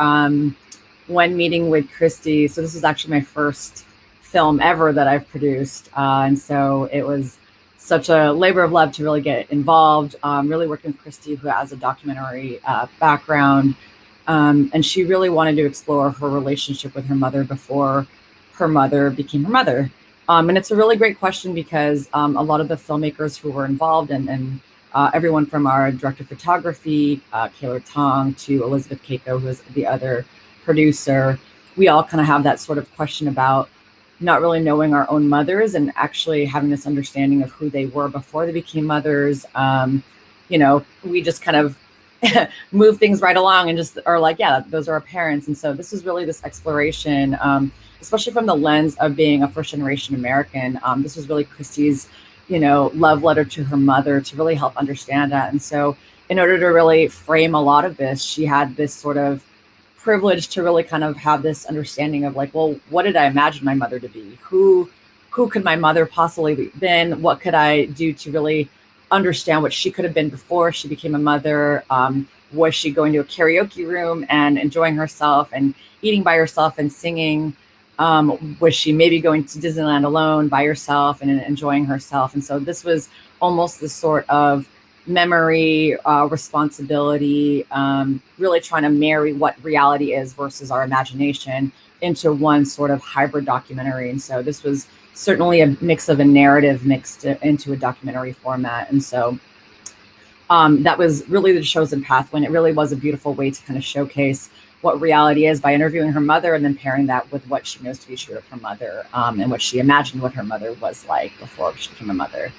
when meeting with Christy, so this was actually my first film ever that I've produced. And so it was such a labor of love to really get involved, really working with Christy, who has a documentary background. And she really wanted to explore her relationship with her mother before her mother became her mother. And it's a really great question because a lot of the filmmakers who were involved and everyone from our director of photography, Kaylor Tong, to Elizabeth Keiko, who is the other producer, we all kind of have that sort of question about not really knowing our own mothers and actually having this understanding of who they were before they became mothers. You know, we just kind of move things right along and just are like, yeah, those are our parents. And so this is really this exploration, especially from the lens of being a first generation American. This was really Christy's, you know, love letter to her mother to really help understand that. And so in order to really frame a lot of this, she had this sort of privilege to really kind of have this understanding of like, well, what did I imagine my mother to be? Who could my mother possibly been? What could I do to really understand what she could have been before she became a mother? Was she going to a karaoke room and enjoying herself and eating by herself and singing? Was she maybe going to Disneyland alone by herself and enjoying herself? And so this was almost this sort of memory, responsibility, really trying to marry what reality is versus our imagination into one sort of hybrid documentary. And so this was certainly a mix of a narrative mixed into a documentary format. And so that was really the chosen path when it really was a beautiful way to kind of showcase what reality is by interviewing her mother and then pairing that with what she knows to be true of her mother, and what she imagined what her mother was like before she became a mother.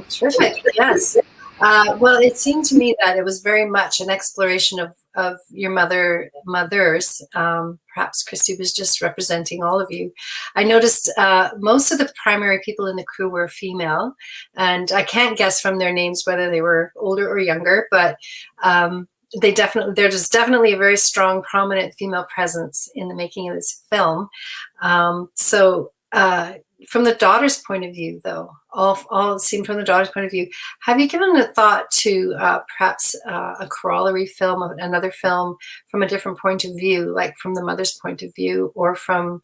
Terrific. Yes. Well, it seemed to me that it was very much an exploration of your mothers. Perhaps Christy was just representing all of you. I noticed most of the primary people in the crew were female, and I can't guess from their names whether they were older or younger, but there's definitely a very strong, prominent female presence in the making of this film. From the daughter's point of view, though, all seen from the daughter's point of view, have you given a thought to perhaps a corollary film, another film from a different point of view, like from the mother's point of view, or from,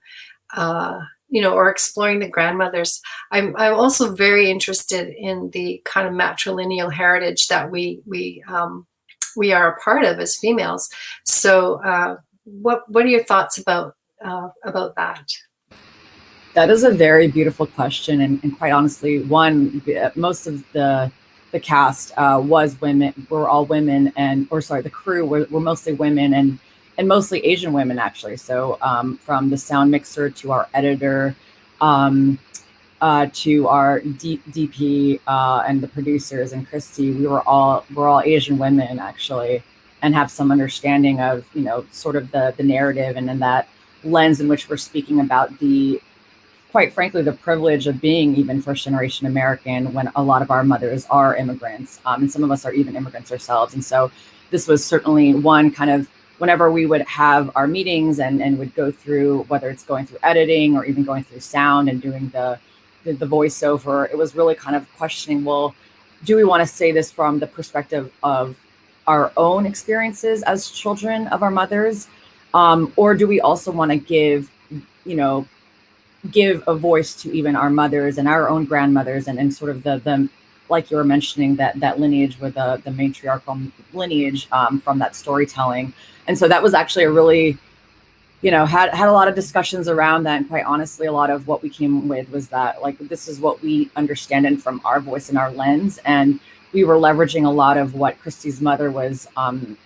or exploring the grandmothers? I'm also very interested in the kind of matrilineal heritage that we are a part of as females. So, what are your thoughts about that? That is a very beautiful question, and quite honestly, most of the cast was women. Were all women, the crew were mostly women and mostly Asian women, actually. So from the sound mixer to our editor, to our DP and the producers and Christy, we're all Asian women, actually, and have some understanding of, sort of the narrative and then that lens in which we're speaking about quite frankly, the privilege of being even first generation American when a lot of our mothers are immigrants, and some of us are even immigrants ourselves. And so this was certainly one kind of, whenever we would have our meetings and would go through, whether it's going through editing or even going through sound and doing the voiceover, it was really kind of questioning, well, do we want to say this from the perspective of our own experiences as children of our mothers? Or do we also want to give a voice to even our mothers and our own grandmothers and sort of the like you were mentioning, that lineage with the matriarchal lineage from that storytelling. And so that was actually a really, had a lot of discussions around that. And quite honestly, a lot of what we came with was that, like, this is what we understand and from our voice and our lens. And we were leveraging a lot of what Christy's mother was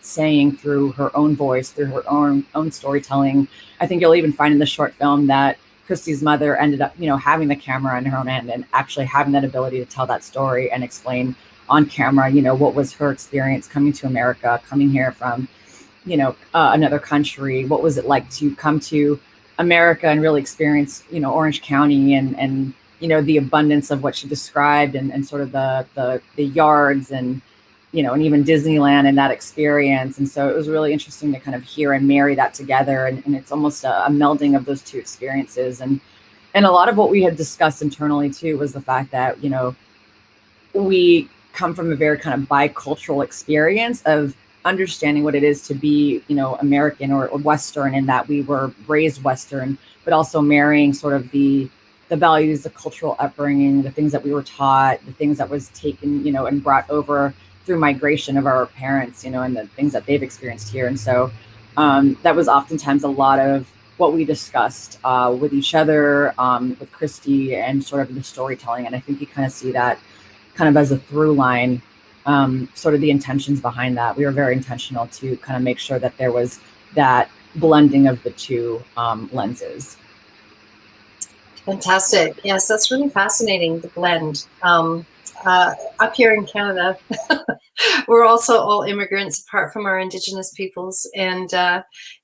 saying through her own voice, through her own storytelling. I think you'll even find in the short film that Christy's mother ended up, having the camera in her own hand and actually having that ability to tell that story and explain on camera, what was her experience coming to America, coming here from, another country. What was it like to come to America and really experience, Orange County and the abundance of what she described and sort of the yards and, and even Disneyland and that experience. And so it was really interesting to kind of hear and marry that together. And it's almost a melding of those two experiences. And a lot of what we had discussed internally too was the fact that, we come from a very kind of bicultural experience of understanding what it is to be, American or Western, in that we were raised Western, but also marrying sort of the values, the cultural upbringing, the things that we were taught, the things that was taken, and brought over through migration of our parents, and the things that they've experienced here. And so that was oftentimes a lot of what we discussed with each other, with Christy, and sort of the storytelling. And I think you kind of see that kind of as a through line, sort of the intentions behind that. We were very intentional to kind of make sure that there was that blending of the two lenses. Fantastic. Yes, that's really fascinating, the blend. Up here in Canada, we're also all immigrants apart from our Indigenous peoples. And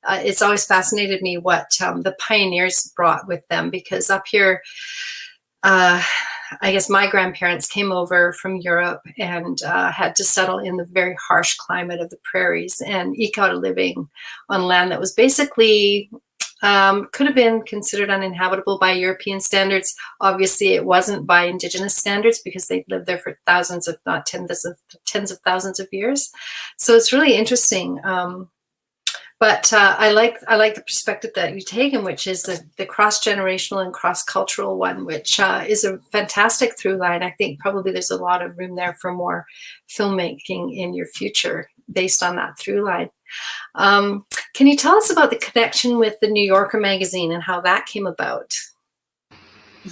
it's always fascinated me what the pioneers brought with them, because up here, I guess my grandparents came over from Europe and had to settle in the very harsh climate of the prairies and eke out a living on land that was basically could have been considered uninhabitable by European standards. Obviously, it wasn't by Indigenous standards, because they'd lived there for thousands, if not tens of thousands of years. So it's really interesting. But I like the perspective that you've taken, which is the cross-generational and cross-cultural one, which is a fantastic through line. I think probably there's a lot of room there for more filmmaking in your future based on that through line. Can you tell us about the connection with the New Yorker magazine and how that came about?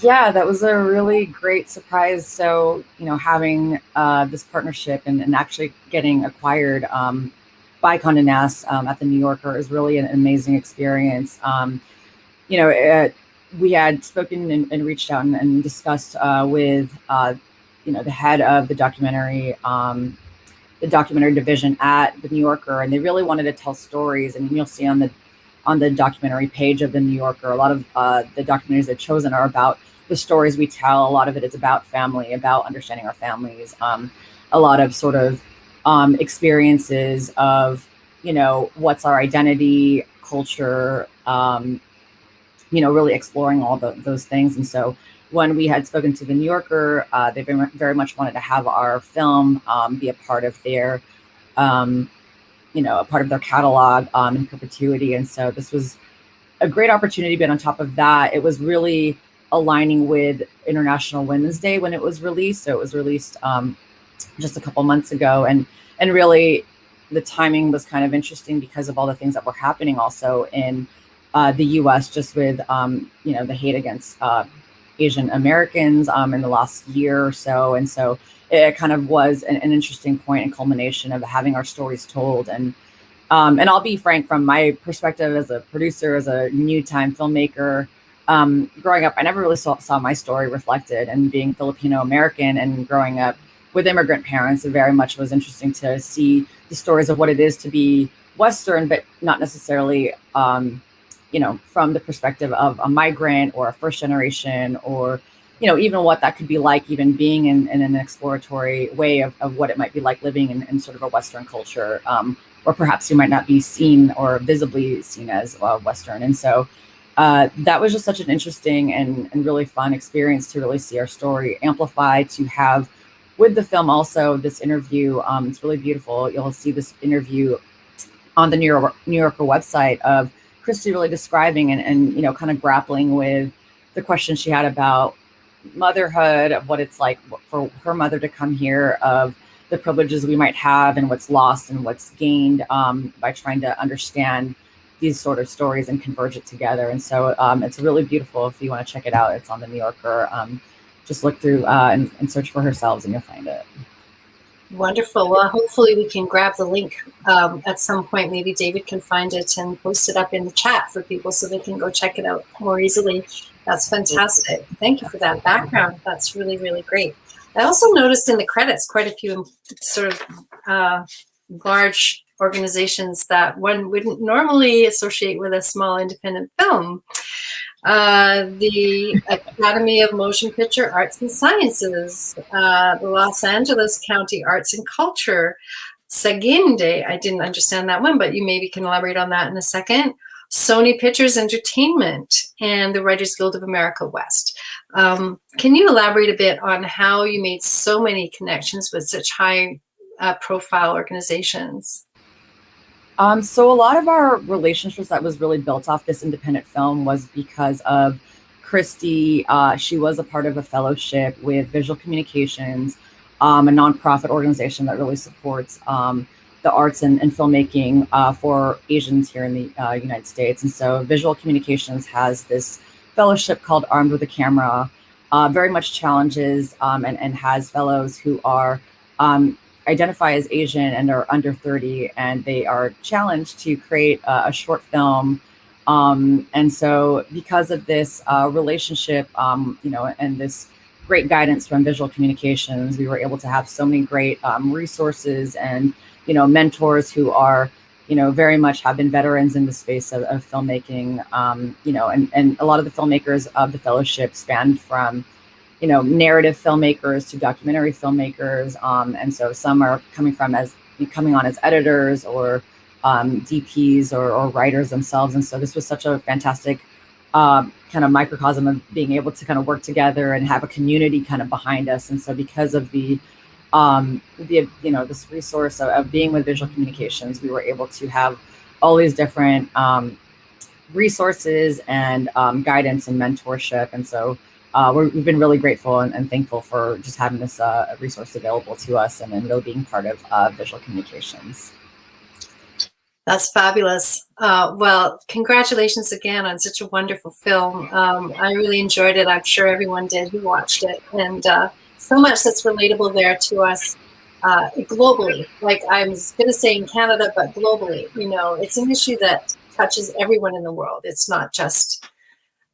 Yeah, that was a really great surprise. So, having this partnership and actually getting acquired by Condé Nast at the New Yorker is really an amazing experience. We had spoken and reached out and discussed with the head of the documentary division at the New Yorker, and they really wanted to tell stories. And you'll see on the documentary page of the New Yorker, a lot of the documentaries they've chosen are about the stories we tell. A lot of it is about family, about understanding our families. A lot of sort of experiences of, what's our identity, culture, really exploring all those things. And so when we had spoken to the New Yorker, they very much wanted to have our film be a part of their, a part of their catalog in perpetuity. And so this was a great opportunity. But on top of that, it was really aligning with International Women's Day when it was released. So it was released just a couple months ago, and really the timing was kind of interesting because of all the things that were happening also in the U.S. just with the hate against Asian Americans in the last year or so. And so it kind of was an interesting point and culmination of having our stories told. And I'll be frank, from my perspective as a producer, as a new time filmmaker, growing up, I never really saw my story reflected. And being Filipino American and growing up with immigrant parents, it very much was interesting to see the stories of what it is to be Western, but not necessarily, from the perspective of a migrant or a first generation, or, even what that could be like, even being in an exploratory way of what it might be like living in sort of a Western culture, or perhaps you might not be seen or visibly seen as Western. And so that was just such an interesting and really fun experience to really see our story amplified, to have with the film also this interview. It's really beautiful. You'll see this interview on the New Yorker website of Christy really describing and kind of grappling with the question she had about motherhood, of what it's like for her mother to come here, of the privileges we might have and what's lost and what's gained by trying to understand these sort of stories and converge it together. And so it's really beautiful. If you want to check it out, it's on the New Yorker. Just look through and search for Herselves and you'll find it. Wonderful. Well, hopefully we can grab the link at some point. Maybe David can find it and post it up in the chat for people so they can go check it out more easily. That's fantastic. Thank you for that background. That's really, really great. I also noticed in the credits quite a few sort of large organizations that one wouldn't normally associate with a small independent film. the Academy of Motion Picture Arts and Sciences, the Los Angeles County Arts and Culture, Saginde, I didn't understand that one, but you maybe can elaborate on that in a second. Sony Pictures Entertainment, and the Writers Guild of America West. Can you elaborate a bit on how you made so many connections with such high profile organizations? So a lot of our relationships that was really built off this independent film was because of Christy. She was a part of a fellowship with Visual Communications, a nonprofit organization that really supports the arts and filmmaking for Asians here in the United States. And so Visual Communications has this fellowship called Armed with a Camera, very much challenges and has fellows who are identify as Asian and are under 30, and they are challenged to create a short film. And so because of this relationship, and this great guidance from Visual Communications, we were able to have so many great resources and mentors who are, very much have been veterans in the space of filmmaking, and a lot of the filmmakers of the fellowship spanned from, narrative filmmakers to documentary filmmakers. And so some are coming on as editors or DPs or writers themselves. And so this was such a fantastic kind of microcosm of being able to kind of work together and have a community kind of behind us. And so because of this resource of being with Visual Communications, we were able to have all these different resources and guidance and mentorship. And so we've been really grateful and thankful for just having this resource available to us and really being part of Visual Communications. That's fabulous. Well, congratulations again on such a wonderful film. I really enjoyed it. I'm sure everyone did who watched it. And so much that's relatable there to us globally. Like I was going to say in Canada, but globally, it's an issue that touches everyone in the world. It's not just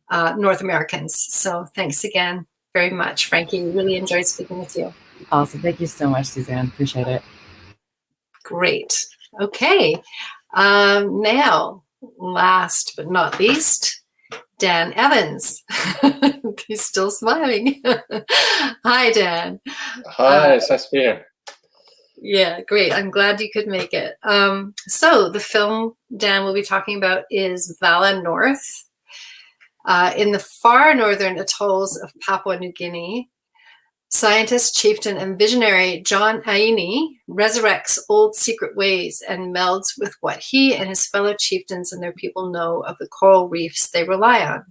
North Americans. So thanks again very much, Frankie. We really enjoyed speaking with you. Awesome. Thank you so much, Suzanne. Appreciate it. Great. Okay. Now, last but not least, Dan Evans. He's still smiling. Hi, Dan. Hi, it's nice to be here. Yeah, great. I'm glad you could make it. So the film Dan will be talking about is Vala North. In the far northern atolls of Papua New Guinea, scientist, chieftain, and visionary John Aini resurrects old secret ways and melds with what he and his fellow chieftains and their people know of the coral reefs they rely on.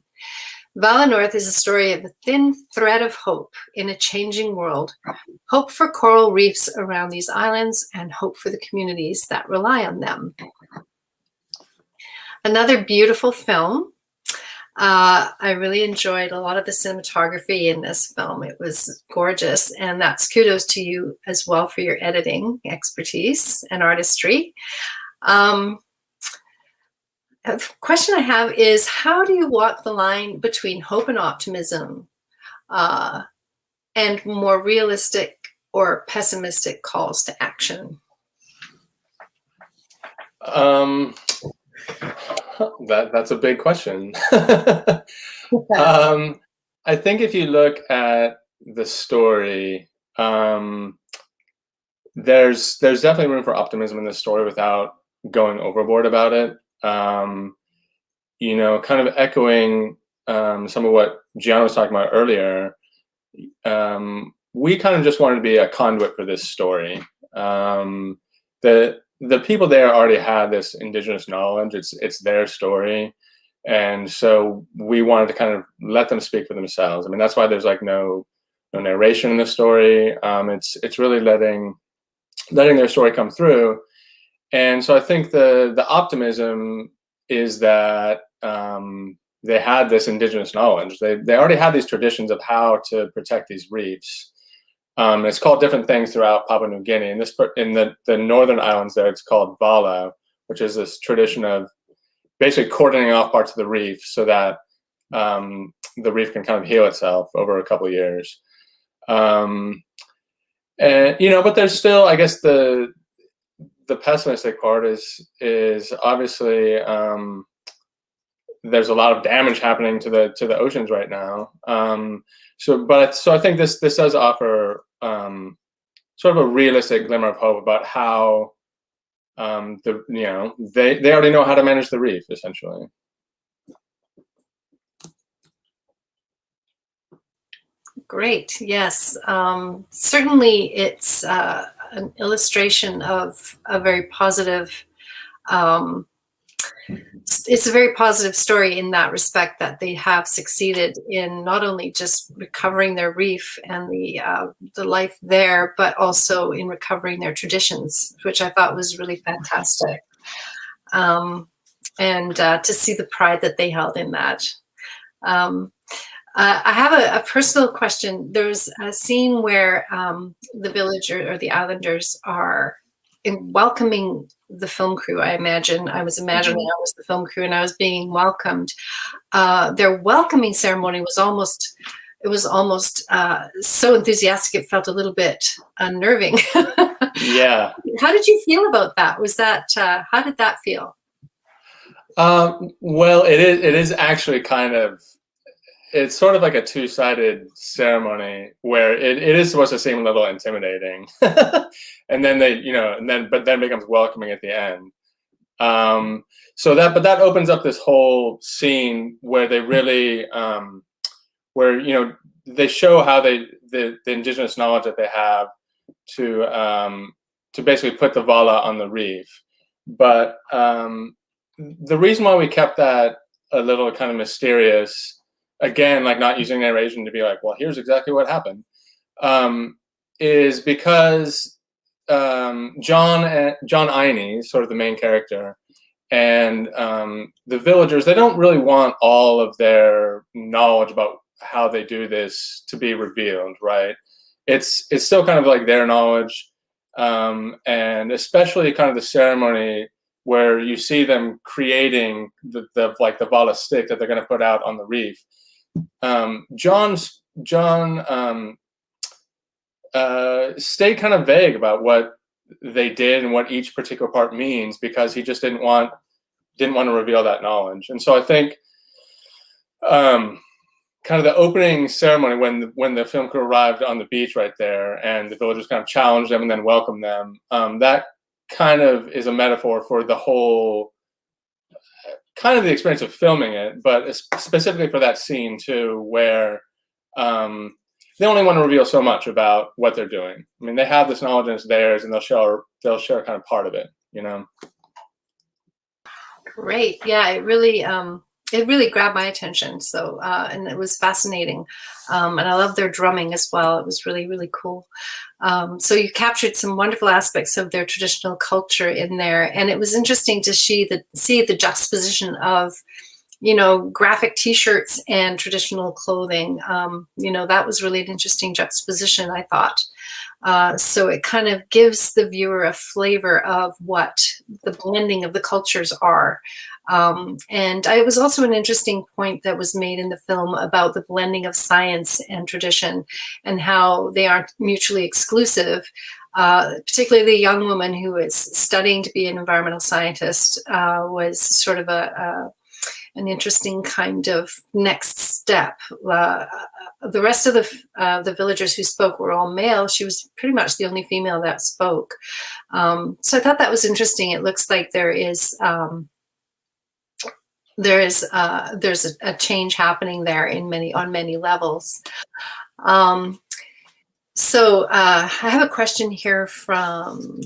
Vala North is a story of a thin thread of hope in a changing world, hope for coral reefs around these islands and hope for the communities that rely on them. Another beautiful film. I really enjoyed a lot of the cinematography in this film. It was gorgeous, and that's kudos to you as well for your editing expertise and artistry. A question I have is, how do you walk the line between hope and optimism and more realistic or pessimistic calls to action? That's a big question. I think if you look at the story, there's definitely room for optimism in the story without going overboard about it. Kind of echoing some of what Gianna was talking about earlier. We kind of just wanted to be a conduit for this story. The people there already had this indigenous knowledge. It's their story. And so we wanted to kind of let them speak for themselves. I mean, that's why there's like no narration in the story. It's really letting their story come through. And so I think the optimism is that they had this indigenous knowledge. They already had these traditions of how to protect these reefs. It's called different things throughout Papua New Guinea. In the northern islands there, it's called Vala, which is this tradition of basically cordoning off parts of the reef so that the reef can kind of heal itself over a couple of years. But there's still, I guess, the pessimistic part is obviously there's a lot of damage happening to the oceans right now. So I think this does offer sort of a realistic glimmer of hope about how they already know how to manage the reef, essentially. Great. Yes. Certainly, it's an illustration of a very positive. It's a very positive story in that respect, that they have succeeded in not only just recovering their reef and the life there, but also in recovering their traditions, which I thought was really fantastic. And to see the pride that they held in that. I have a personal question. There's a scene where the villager or the islanders are welcoming the film crew. I was imagining I was the film crew and I was being welcomed. Their welcoming ceremony was almost so enthusiastic it felt a little bit unnerving. Yeah. How did you feel about that? Was that how did that feel? Well, it is actually it's sort of like a two-sided ceremony where it is supposed to seem a little intimidating, and then but then becomes welcoming at the end. But that opens up this whole scene where they really, where they show how the indigenous knowledge that they have to basically put the Vala on the reef. But the reason why we kept that a little kind of mysterious, again, like not using narration to be like, well, here's exactly what happened, is because John Eine, sort of the main character, and the villagers, they don't really want all of their knowledge about how they do this to be revealed, right? It's still kind of like their knowledge, and especially kind of the ceremony where you see them creating the Vala stick that they're going to put out on the reef. John stayed kind of vague about what they did and what each particular part means, because he just didn't want to reveal that knowledge. And so I think kind of the opening ceremony when the film crew arrived on the beach right there and the villagers kind of challenged them and then welcomed them, that kind of is a metaphor for the whole kind of the experience of filming it, but specifically for that scene too, where they only want to reveal so much about what they're doing. I mean, they have this knowledge and it's theirs, and they'll share kind of part of it, Great. Yeah, it really grabbed my attention. So, and it was fascinating. And I love their drumming as well. It was really, really cool. So you captured some wonderful aspects of their traditional culture in there. And it was interesting to see the juxtaposition of, graphic T-shirts and traditional clothing. That was really an interesting juxtaposition, I thought. So it kind of gives the viewer a flavor of what the blending of the cultures are. And it was also an interesting point that was made in the film about the blending of science and tradition and how they aren't mutually exclusive. Particularly the young woman who is studying to be an environmental scientist was sort of an interesting kind of next step. The rest of the villagers who spoke were all male. She was pretty much the only female that spoke. So I thought that was interesting. It looks like there's a change happening there on many levels. So I have a question here from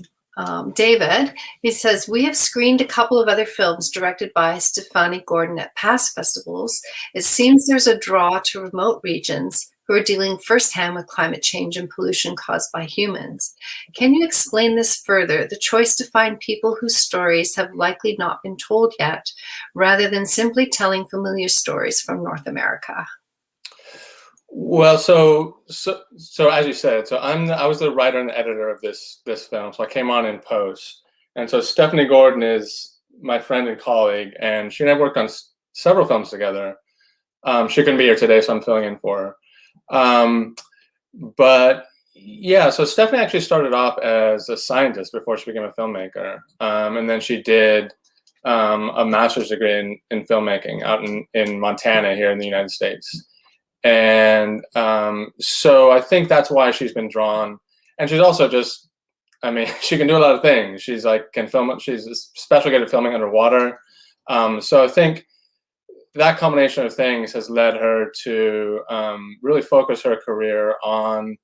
David. He says, we have screened a couple of other films directed by Stefani Gordon at past festivals. It seems there's a draw to remote regions who are dealing firsthand with climate change and pollution caused by humans. Can you explain this further, the choice to find people whose stories have likely not been told yet, rather than simply telling familiar stories from North America? Well, so as you said, I was the writer and editor of this film, so I came on in post. And so Stephanie Gordon is my friend and colleague, and she and I worked on several films together. She couldn't be here today, so I'm filling in for her. But yeah, so Stephanie actually started off as a scientist before she became a filmmaker, and then she did a master's degree in filmmaking out in Montana here in the United States. And so I think that's why she's been drawn. And she's also just, I mean, she can do a lot of things. She's like, she's especially good at filming underwater. So I think that combination of things has led her to really focus her career on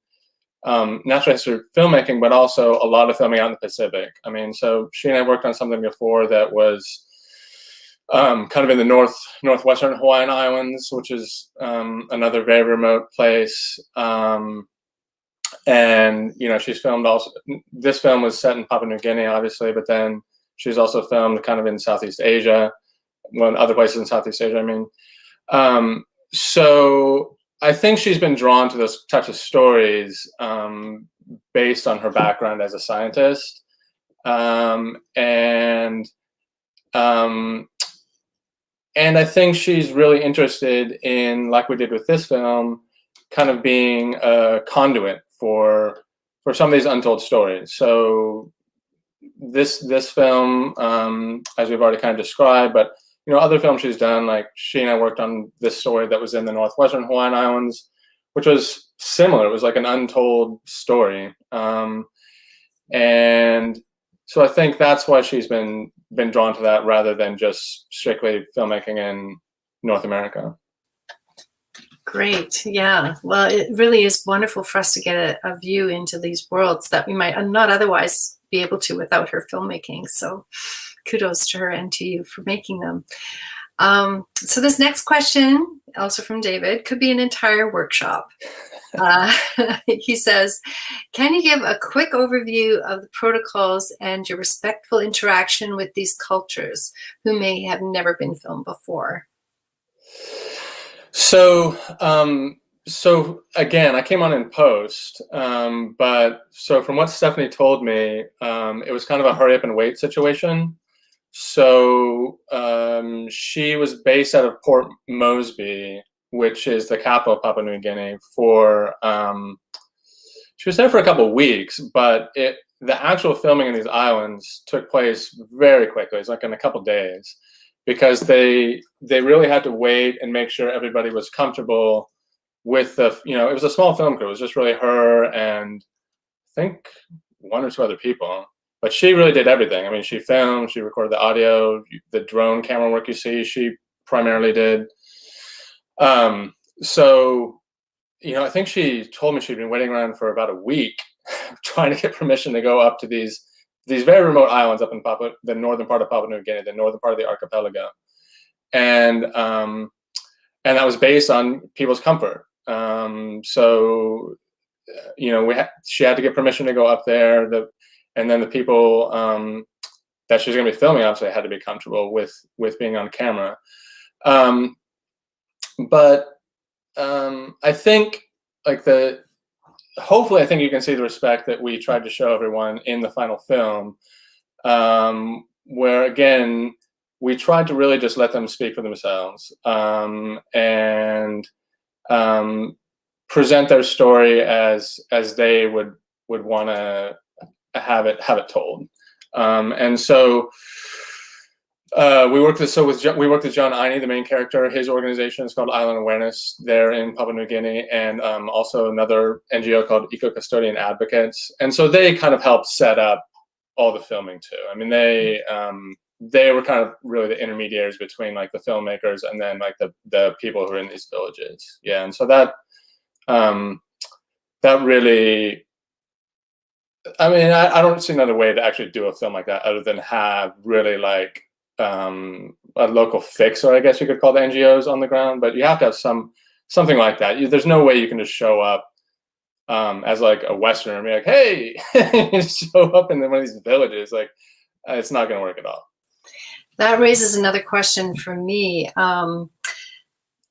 natural history filmmaking, but also a lot of filming out in the Pacific. I mean, so she and I worked on something before that was kind of in the northwestern Hawaiian Islands, which is another very remote place. And, you know, she's filmed also, this film was set in Papua New Guinea, obviously, but then she's also filmed kind of in Southeast Asia, well, other places in Southeast Asia, I mean. So I think she's been drawn to those types of stories based on her background as a scientist. And I think she's really interested in, like we did with this film, kind of being a conduit for some of these untold stories. So this film, as we've already kind of described, but you know, other films she's done, like she and I worked on this story that was in the northwestern Hawaiian Islands, which was similar. It was like an untold story. And so I think that's why she's been drawn to that rather than just strictly filmmaking in North America. Great. Yeah. Well, it really is wonderful for us to get a view into these worlds that we might not otherwise be able to without her filmmaking. So kudos to her and to you for making them. So this next question, also from David, could be an entire workshop. He says, can you give a quick overview of the protocols and your respectful interaction with these cultures who may have never been filmed before? So again, I came on in post, but so from what Stephanie told me, it was kind of a hurry up and wait situation. So she was based out of Port Moresby, which is the capital of Papua New Guinea, she was there for a couple of weeks, but the actual filming in these islands took place very quickly. It's like in a couple of days, because they really had to wait and make sure everybody was comfortable with the, you know, it was a small film crew. It was just really her and I think one or two other people, but she really did everything. I mean, she filmed, she recorded the audio, the drone camera work you see, she primarily did. So, you know, I think she told me she'd been waiting around for about a week trying to get permission to go up to these very remote islands up in the northern part of Papua New Guinea, the northern part of the archipelago. And that was based on people's comfort. So, you know, she had to get permission to go up there. And then the people that she was going to be filming obviously had to be comfortable with being on camera. But I think hopefully I think you can see the respect that we tried to show everyone in the final film, where again, we tried to really just let them speak for themselves, and present their story as they would want to have it told. And so we worked with John Iney, the main character. His organization is called Island Awareness there in Papua New Guinea, and also another NGO called Eco Custodian Advocates. And so they kind of helped set up all the filming too. I mean, they were kind of really the intermediaries between like the filmmakers and then like the people who are in these villages. Yeah, and so that really, I mean, I don't see another way to actually do a film like that other than have really like a local fixer, I guess you could call the NGOs on the ground, but you have to have something like that. There's no way you can just show up as like a Westerner and be like, hey, show up in one of these villages. Like, it's not going to work at all. That raises another question for me.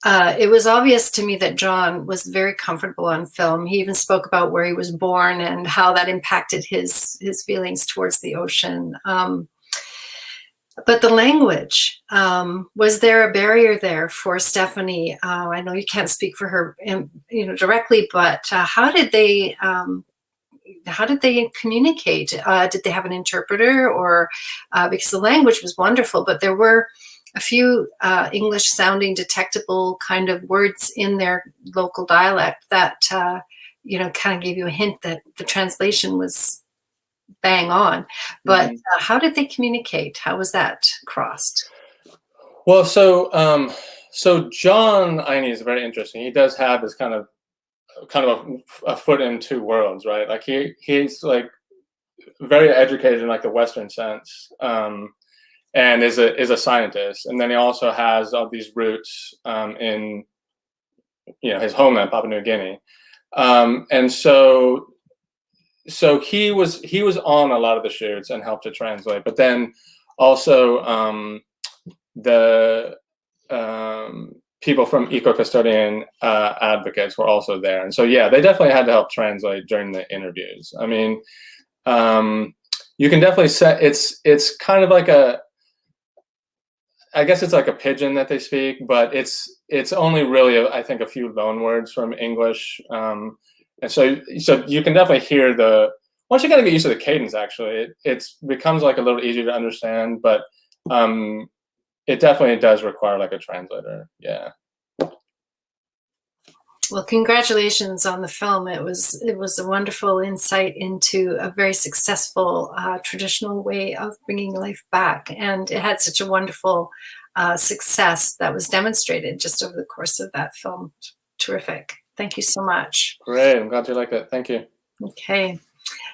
It was obvious to me that John was very comfortable on film. He even spoke about where he was born and how that impacted his feelings towards the ocean. But the language, was there a barrier there for Stephanie? I know you can't speak for her, you know, directly, but how did they how did they communicate? Did they have an interpreter, or because the language was wonderful, but there were a few English sounding detectable kind of words in their local dialect that, kind of gave you a hint that the translation was bang on. But how did they communicate? How was that crossed? Well, so John Eine is very interesting. He does have this kind of a foot in two worlds, right? Like he's like very educated in like the Western sense, and is a scientist, and then he also has all these roots in his homeland, Papua New Guinea, and so he was on a lot of the shoots and helped to translate, but then also the people from eco-custodian advocates were also there, and so yeah, they definitely had to help translate during the interviews. I mean, you can definitely say it's kind of like I guess it's like a pidgin that they speak, but it's only really I think a few loan words from English, and so you can definitely hear once you kind of get used to the cadence, actually it becomes like a little easier to understand, but it definitely does require like a translator. Yeah. Well, congratulations on the film. It was a wonderful insight into a very successful traditional way of bringing life back, and it had such a wonderful success that was demonstrated just over the course of that film. Terrific. Thank you so much. Great. I'm glad you liked it. Thank you. Okay.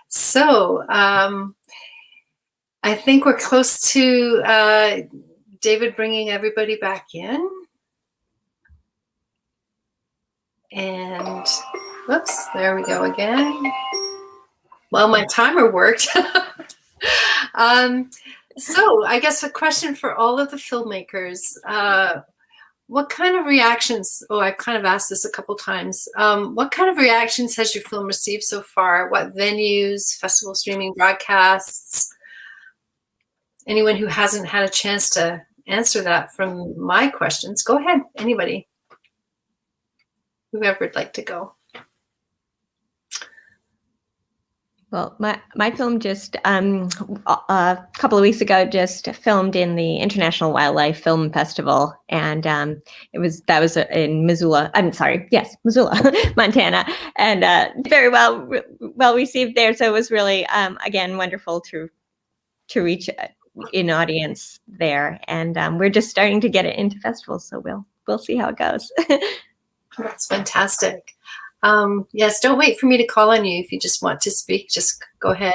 So I think we're close to David bringing everybody back in. And whoops, there we go again. Well, my timer worked. So I guess a question for all of the filmmakers. What kind of reactions, I've kind of asked this a couple times. What kind of reactions has your film received so far? What venues, festival streaming broadcasts? Anyone who hasn't had a chance to answer that from my questions, go ahead, anybody. Whoever would like to go. Well, my film just a couple of weeks ago just filmed in the International Wildlife Film Festival, and that was in Missoula. Missoula, Montana, and very well received there. So it was really again wonderful to reach an audience there, and we're just starting to get it into festivals. So we'll see how it goes. That's fantastic. Yes, don't wait for me to call on you. If you just want to speak, just go ahead.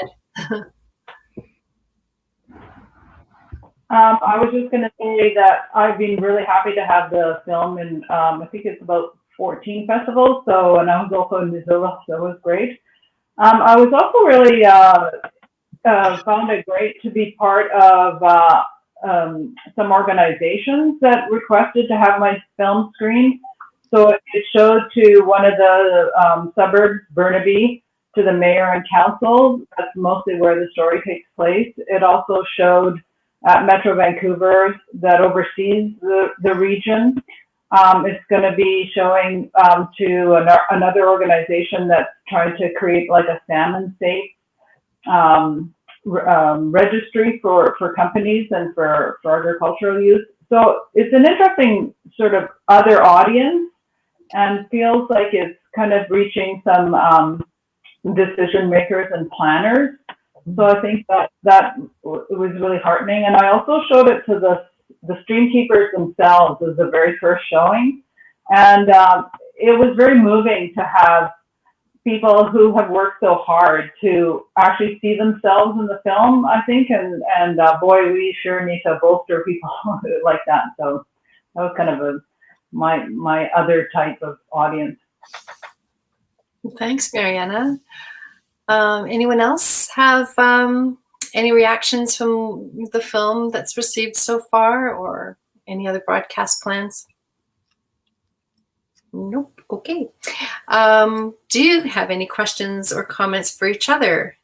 I was just going to say that I've been really happy to have the film in, I think it's about 14 festivals. And I was also in Missoula, so it was great. I was also really found it great to be part of some organizations that requested to have my film screened. So it showed to one of the suburbs, Burnaby, to the mayor and council. That's mostly where the story takes place. It also showed at Metro Vancouver that oversees the region. It's going to be showing to another organization that's trying to create like a salmon safe registry for companies and for agricultural use. So it's an interesting sort of other audience, and feels like it's kind of reaching some decision makers and planners. So I think that was really heartening. And I also showed it to the stream keepers themselves as the very first showing. And it was very moving to have people who have worked so hard to actually see themselves in the film, I think. And boy, we sure need to bolster people like that. So that was kind of my other type of audience. Thanks, Mariana. Anyone else have any reactions from the film that's received so far, or any other broadcast plans? Nope. Okay. Do you have any questions or comments for each other?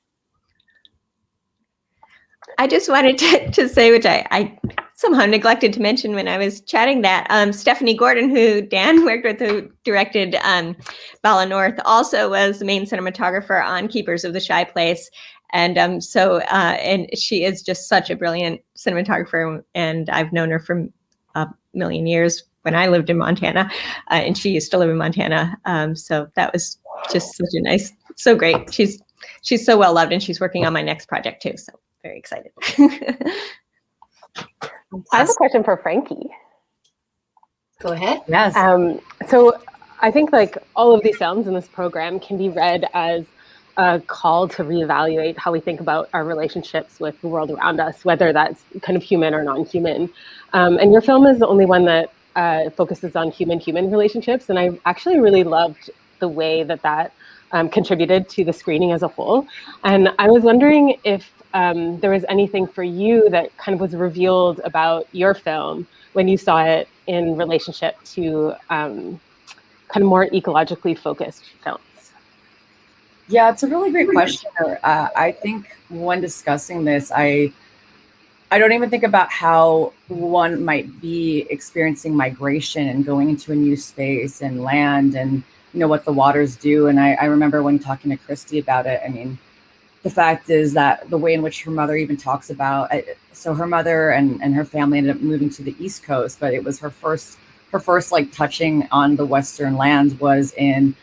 I just wanted to say, which I somehow neglected to mention when I was chatting that Stephanie Gordon, who Dan worked with, who directed Vala North, also was the main cinematographer on Keepers of the Shy Place. And and she is just such a brilliant cinematographer, and I've known her for a million years when I lived in Montana, and she used to live in Montana. So that was just such a nice, so great. She's so well loved, and she's working on my next project too. So very excited. I have a question for Frankie. Go ahead. Yes. So I think like all of these films in this program can be read as a call to reevaluate how we think about our relationships with the world around us, whether that's kind of human or non-human. And your film is the only one that focuses on human-human relationships. And I actually really loved the way that contributed to the screening as a whole. And I was wondering if there was anything for you that kind of was revealed about your film when you saw it in relationship to kind of more ecologically focused films. Yeah, it's a really great question. I think when discussing this, I don't even think about how one might be experiencing migration and going into a new space and land and, you know, what the waters do. And I remember when talking to Christy about it, I mean, the fact is that the way in which her mother even talks about, so her mother and her family ended up moving to the East Coast, but it was her first like touching on the Western lands was in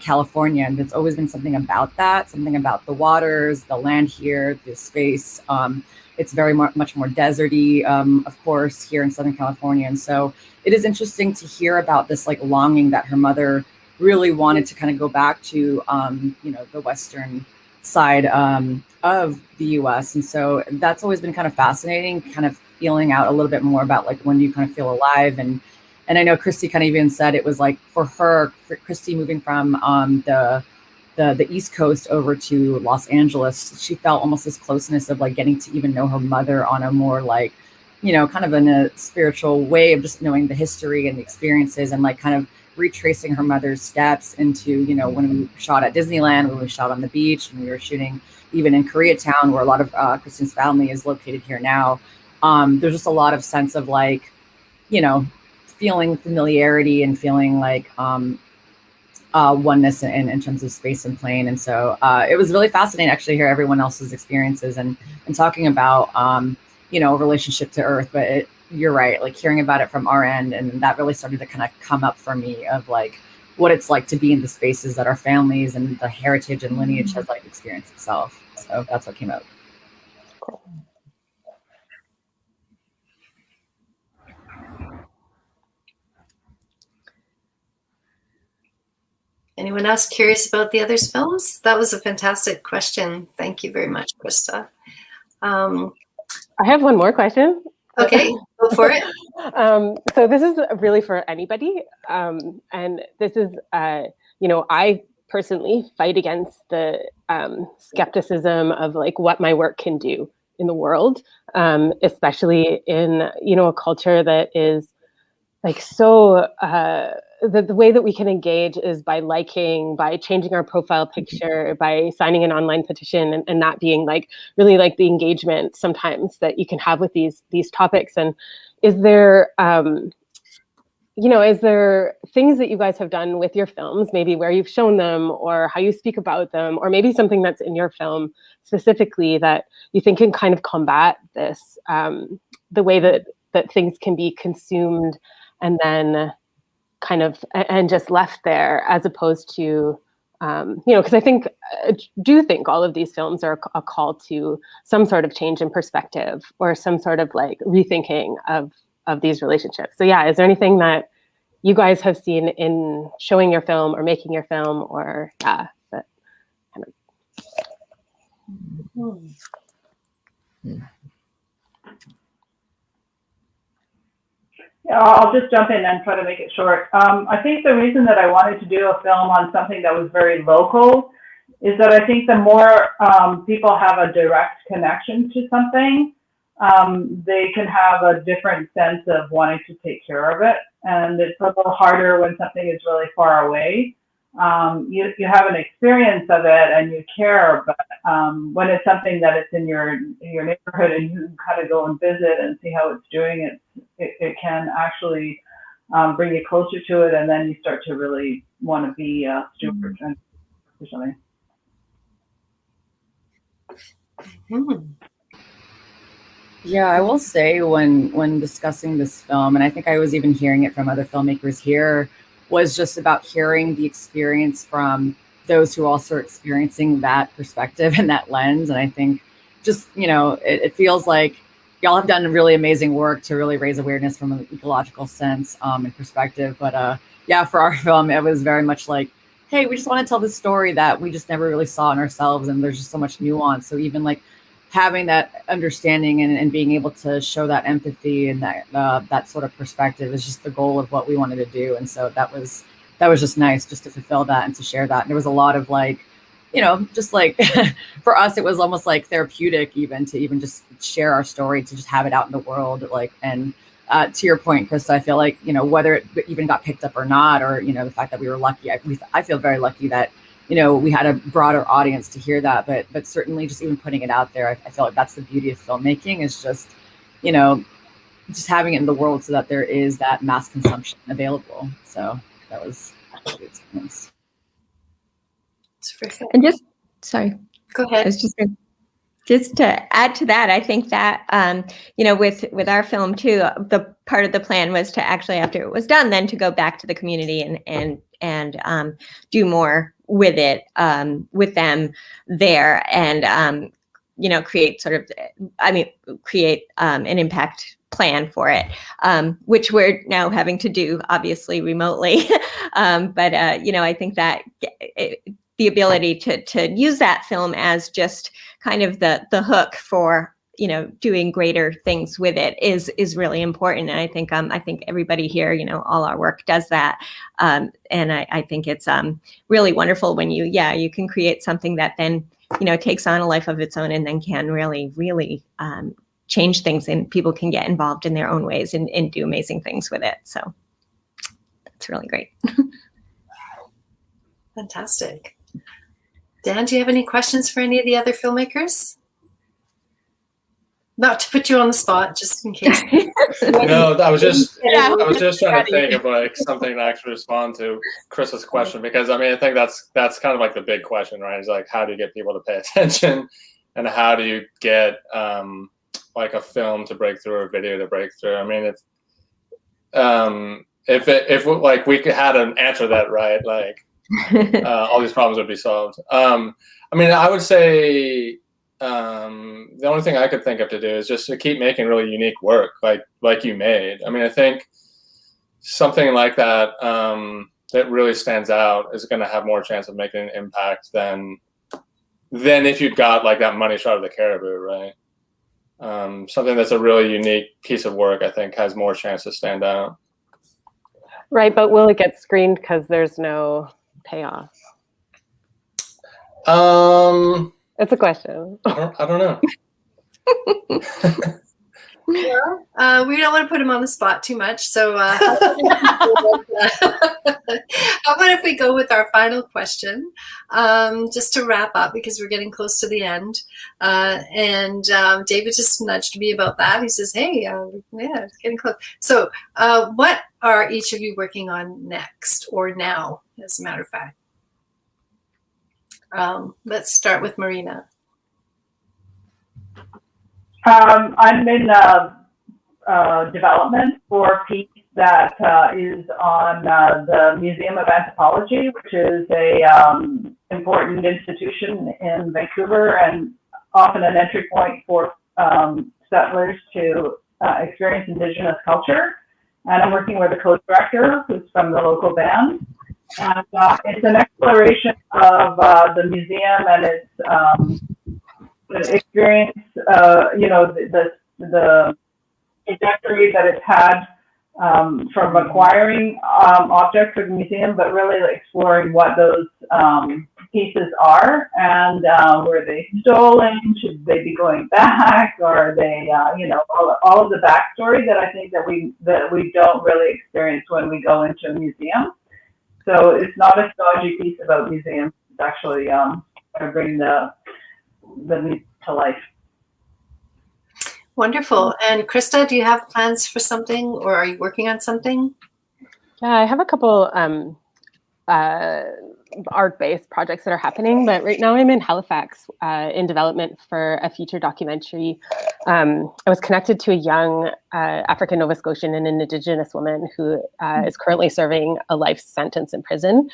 California. And there's always been something about that, something about the waters, the land here, the space. It's very much more deserty, of course, here in Southern California. And so it is interesting to hear about this like longing that her mother really wanted to kind of go back to, you know, the Western side of the US. And so that's always been kind of fascinating, kind of feeling out a little bit more about like when do you kind of feel alive. And I know Christy kind of even said it was like for Christy moving from the East Coast over to Los Angeles, she felt almost this closeness of like getting to even know her mother on a more like, you know, kind of in a spiritual way of just knowing the history and the experiences and like kind of retracing her mother's steps into, you know, when we shot at Disneyland, when we shot on the beach, when we were shooting even in Koreatown, where a lot of Kristen's family is located here now. There's just a lot of sense of like, you know, feeling familiarity and feeling like oneness in terms of space and plane. And so it was really fascinating actually hear everyone else's experiences and talking about, you know, relationship to Earth. But you're right, like hearing about it from our end, and that really started to kind of come up for me of like what it's like to be in the spaces that our families and the heritage and lineage has like experienced itself. So that's what came out. Cool. Anyone else curious about the others' films? That was a fantastic question. Thank you very much, Krista. I have one more question. Okay, go for it. So this is really for anybody. And this is, you know, I personally fight against the skepticism of like what my work can do in the world, especially in, you know, a culture that is like so, the way that we can engage is by liking, by changing our profile picture, by signing an online petition, and that being like really like the engagement sometimes that you can have with these topics. And is there, you know, is there things that you guys have done with your films, maybe where you've shown them or how you speak about them, or maybe something that's in your film specifically that you think can kind of combat this, the way that things can be consumed and then kind of and just left there, as opposed to, you know, because I do think all of these films are a call to some sort of change in perspective or some sort of like rethinking of these relationships. So yeah, is there anything that you guys have seen in showing your film or making your film or that kind of? Yeah, I'll just jump in and try to make it short. I think the reason that I wanted to do a film on something that was very local is that I think the more people have a direct connection to something, they can have a different sense of wanting to take care of it. And it's a little harder when something is really far away. You have an experience of it and you care, but when it's something that it's in your neighborhood and you can kind of go and visit and see how it's doing, it can actually bring you closer to it, and then you start to really want to be a steward or something. Yeah, I will say when discussing this film, and I think I was even hearing it from other filmmakers here, was just about hearing the experience from those who also are experiencing that perspective and that lens. And I think just, it feels like y'all have done really amazing work to really raise awareness from an ecological sense and perspective. But yeah, for our film, it was very much like, hey, we just want to tell this story that we just never really saw in ourselves. And there's just so much nuance. So even like having that understanding and being able to show that empathy and that sort of perspective is just the goal of what we wanted to do. And so that was just nice just to fulfill that and to share that. And there was a lot of like, just like for us, it was almost like therapeutic even to even just share our story, to just have it out in the world. Like, and to your point, Krista, I feel like, whether it even got picked up or not, or, the fact that we were lucky, I feel very lucky that, we had a broader audience to hear that, but certainly just even putting it out there, I feel like that's the beauty of filmmaking, is just, just having it in the world so that there is that mass consumption available. So that was a good experience. And sorry, go ahead. I was just to add to that, I think that, with our film too, the part of the plan was to actually, after it was done, then to go back to the community and do more with it, with them there, and, create an impact plan for it, which we're now having to do obviously remotely. But I think that the ability to use that film as just kind of the hook for doing greater things with it is really important. And I think everybody here, all our work does that, and I think it's really wonderful when you can create something that then takes on a life of its own, and then can really change things, and people can get involved in their own ways and do amazing things with it. So that's really great. Fantastic. Dan, do you have any questions for any of the other filmmakers? Not to put you on the spot, just in case. No, I was just trying to think of like something to actually respond to Krista's question, because I think that's kind of like the big question, right? Is like, how do you get people to pay attention, and how do you get like a film to break through or a video to break through? I mean, if like we had an answer that right, like all these problems would be solved. I would say the only thing I could think of to do is just to keep making really unique work like you made. I think something like that that really stands out is going to have more chance of making an impact than if you'd got like that money shot of the caribou, right? Something that's a really unique piece of work, I think, has more chance to stand out. Right, but will it get screened because there's no payoff? It's a question. I don't know. Well, we don't want to put him on the spot too much, so how about if we go with our final question, just to wrap up, because we're getting close to the end. And David just nudged me about that. He says, hey, yeah, it's getting close. So what are each of you working on next, or now, as a matter of fact? Let's start with Marina. I'm in development for a piece that is on the Museum of Anthropology, which is a important institution in Vancouver, and often an entry point for settlers to experience Indigenous culture. And I'm working with a co-director who's from the local band. And it's an exploration of the museum and its experience, the trajectory that it's had from acquiring objects for the museum, but really exploring what those pieces are, and were they stolen? Should they be going back? Or are they, all of the backstory that I think that we don't really experience when we go into a museum. So it's not a stodgy piece about museums. It's actually bringing the leap to life. Wonderful. And Krista, do you have plans for something, or are you working on something? Yeah, I have a couple art-based projects that are happening, but right now I'm in Halifax in development for a feature documentary. I was connected to a young African Nova Scotian and an Indigenous woman who is currently serving a life sentence in prison.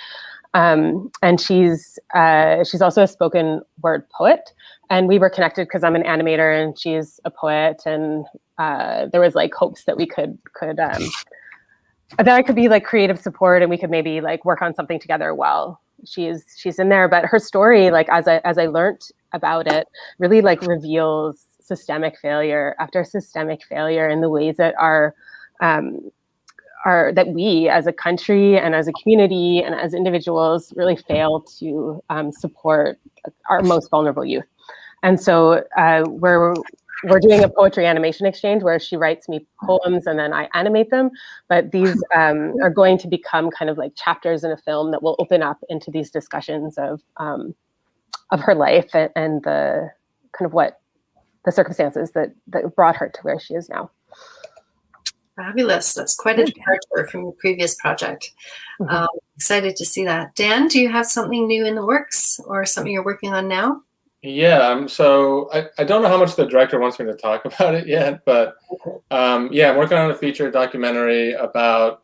And she's also a spoken word poet. And we were connected because I'm an animator and she's a poet. And there was like hopes that we could that I could be like creative support and we could maybe like work on something together while she's in there. But her story, like as I learned about it, really like reveals systemic failure after systemic failure in the ways that that we as a country and as a community and as individuals really fail to support our most vulnerable youth. And so we're doing a poetry animation exchange where she writes me poems and then I animate them. But these are going to become kind of like chapters in a film that will open up into these discussions of her life and the kind of what the circumstances that brought her to where she is now. Fabulous. That's quite a departure from your previous project. Excited to see that. Dan, do you have something new in the works or something you're working on now? Yeah, so I don't know how much the director wants me to talk about it yet, but yeah, I'm working on a feature documentary about,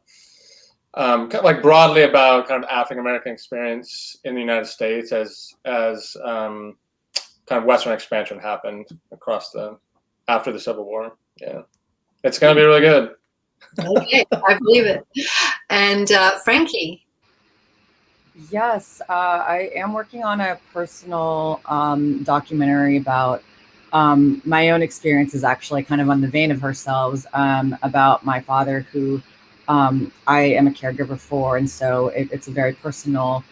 kind of like broadly about kind of African American experience in the United States as kind of Western expansion happened after the Civil War. Yeah, it's gonna be really good. Okay, I believe it. And Frankie. Yes, I am working on a personal documentary about my own experiences, actually kind of on the vein of Herselves, about my father who I am a caregiver for. And so it's a very personal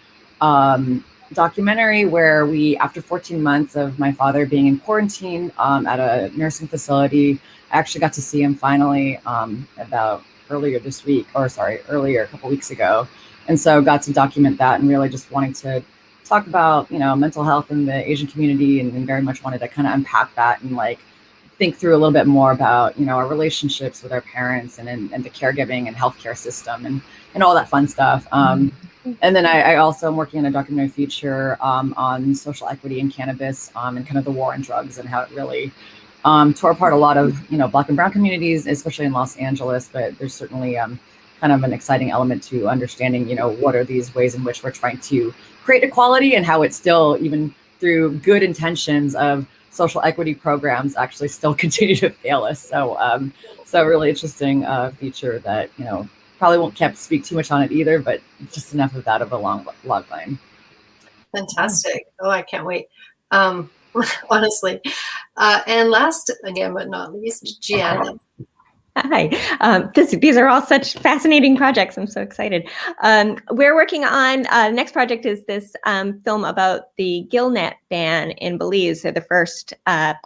documentary where after 14 months of my father being in quarantine at a nursing facility, I actually got to see him finally earlier a couple weeks ago. And so got to document that and really just wanting to talk about, mental health in the Asian community and very much wanted to kind of unpack that and like think through a little bit more about, our relationships with our parents and the caregiving and healthcare system and all that fun stuff. And then I also am working on a documentary feature on social equity in cannabis and kind of the war on drugs and how it really tore apart a lot of, Black and brown communities, especially in Los Angeles, but there's certainly kind of an exciting element to understanding, what are these ways in which we're trying to create equality and how it's still, even through good intentions of social equity programs, actually still continue to fail us. So, so really interesting feature that, probably can't speak too much on it either, but just enough of that of a long line. Fantastic. Oh, I can't wait. Honestly. And last, again, but not least, Gianna. Hi. These are all such fascinating projects. I'm so excited. We're working on, next project is this film about the gillnet ban in Belize. They're the first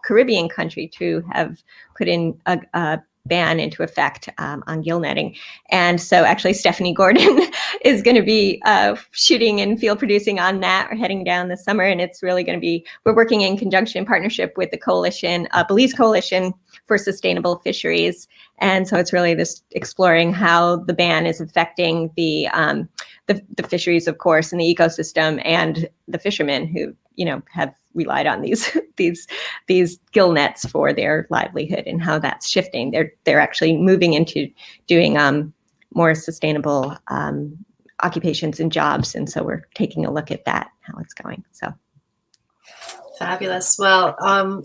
Caribbean country to have put in a ban into effect on gill netting. And so actually Stephanie Gordon is going to be shooting and field producing on that. We're heading down this summer, and it's really going to be, we're working in conjunction partnership with the coalition, Belize Coalition for Sustainable Fisheries. And so it's really this exploring how the ban is affecting the fisheries, of course, and the ecosystem, and the fishermen who, have relied on these gill nets for their livelihood, and how that's shifting. They're actually moving into doing more sustainable occupations and jobs, and so we're taking a look at that, how it's going. So fabulous. Well,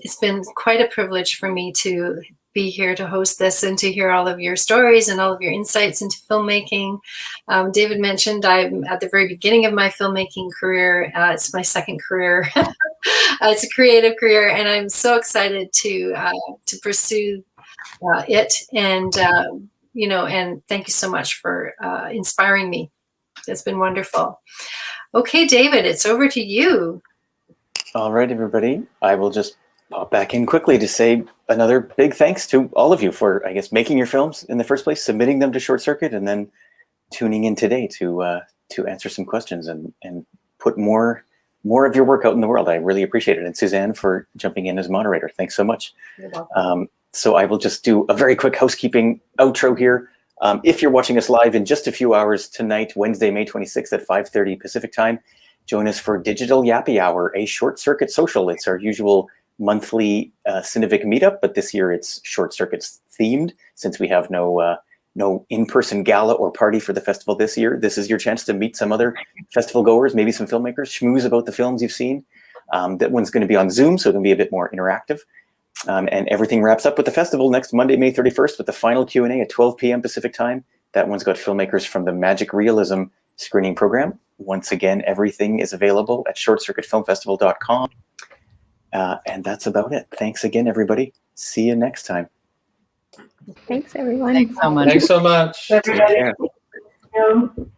it's been quite a privilege for me to be here to host this and to hear all of your stories and all of your insights into filmmaking. David mentioned I'm at the very beginning of my filmmaking career. It's my second career. It's a creative career, and I'm so excited to pursue it. And and thank you so much for inspiring me. It's been wonderful. Okay, David, it's over to you. All right, everybody. I will just pop back in quickly to say another big thanks to all of you for, I guess, making your films in the first place, submitting them to Short Circuit, and then tuning in today to answer some questions and put more more of your work out in the world. I really appreciate it. And Suzanne for jumping in as moderator. Thanks so much. You're welcome. So I will just do a very quick housekeeping outro here. If you're watching us live in just a few hours tonight, Wednesday, May 26th at 5:30 Pacific time, join us for Digital Yappy Hour, a short circuit social. It's our usual monthly CineVic meetup, but this year it's short circuits themed since we have no in-person gala or party for the festival this year. This is your chance to meet some other festival goers, maybe some filmmakers, schmooze about the films you've seen. That one's going to be on Zoom, so it can be a bit more interactive. And everything wraps up with the festival next Monday, May 31st, with the final Q&A at 12 p.m. Pacific time. That one's got filmmakers from the Magic Realism screening program. Once again, everything is available at shortcircuitfilmfestival.com. And that's about it. Thanks again, everybody. See you next time. Thanks, everyone. Thanks so much. Thanks so much. Everybody. Take care. Thank you.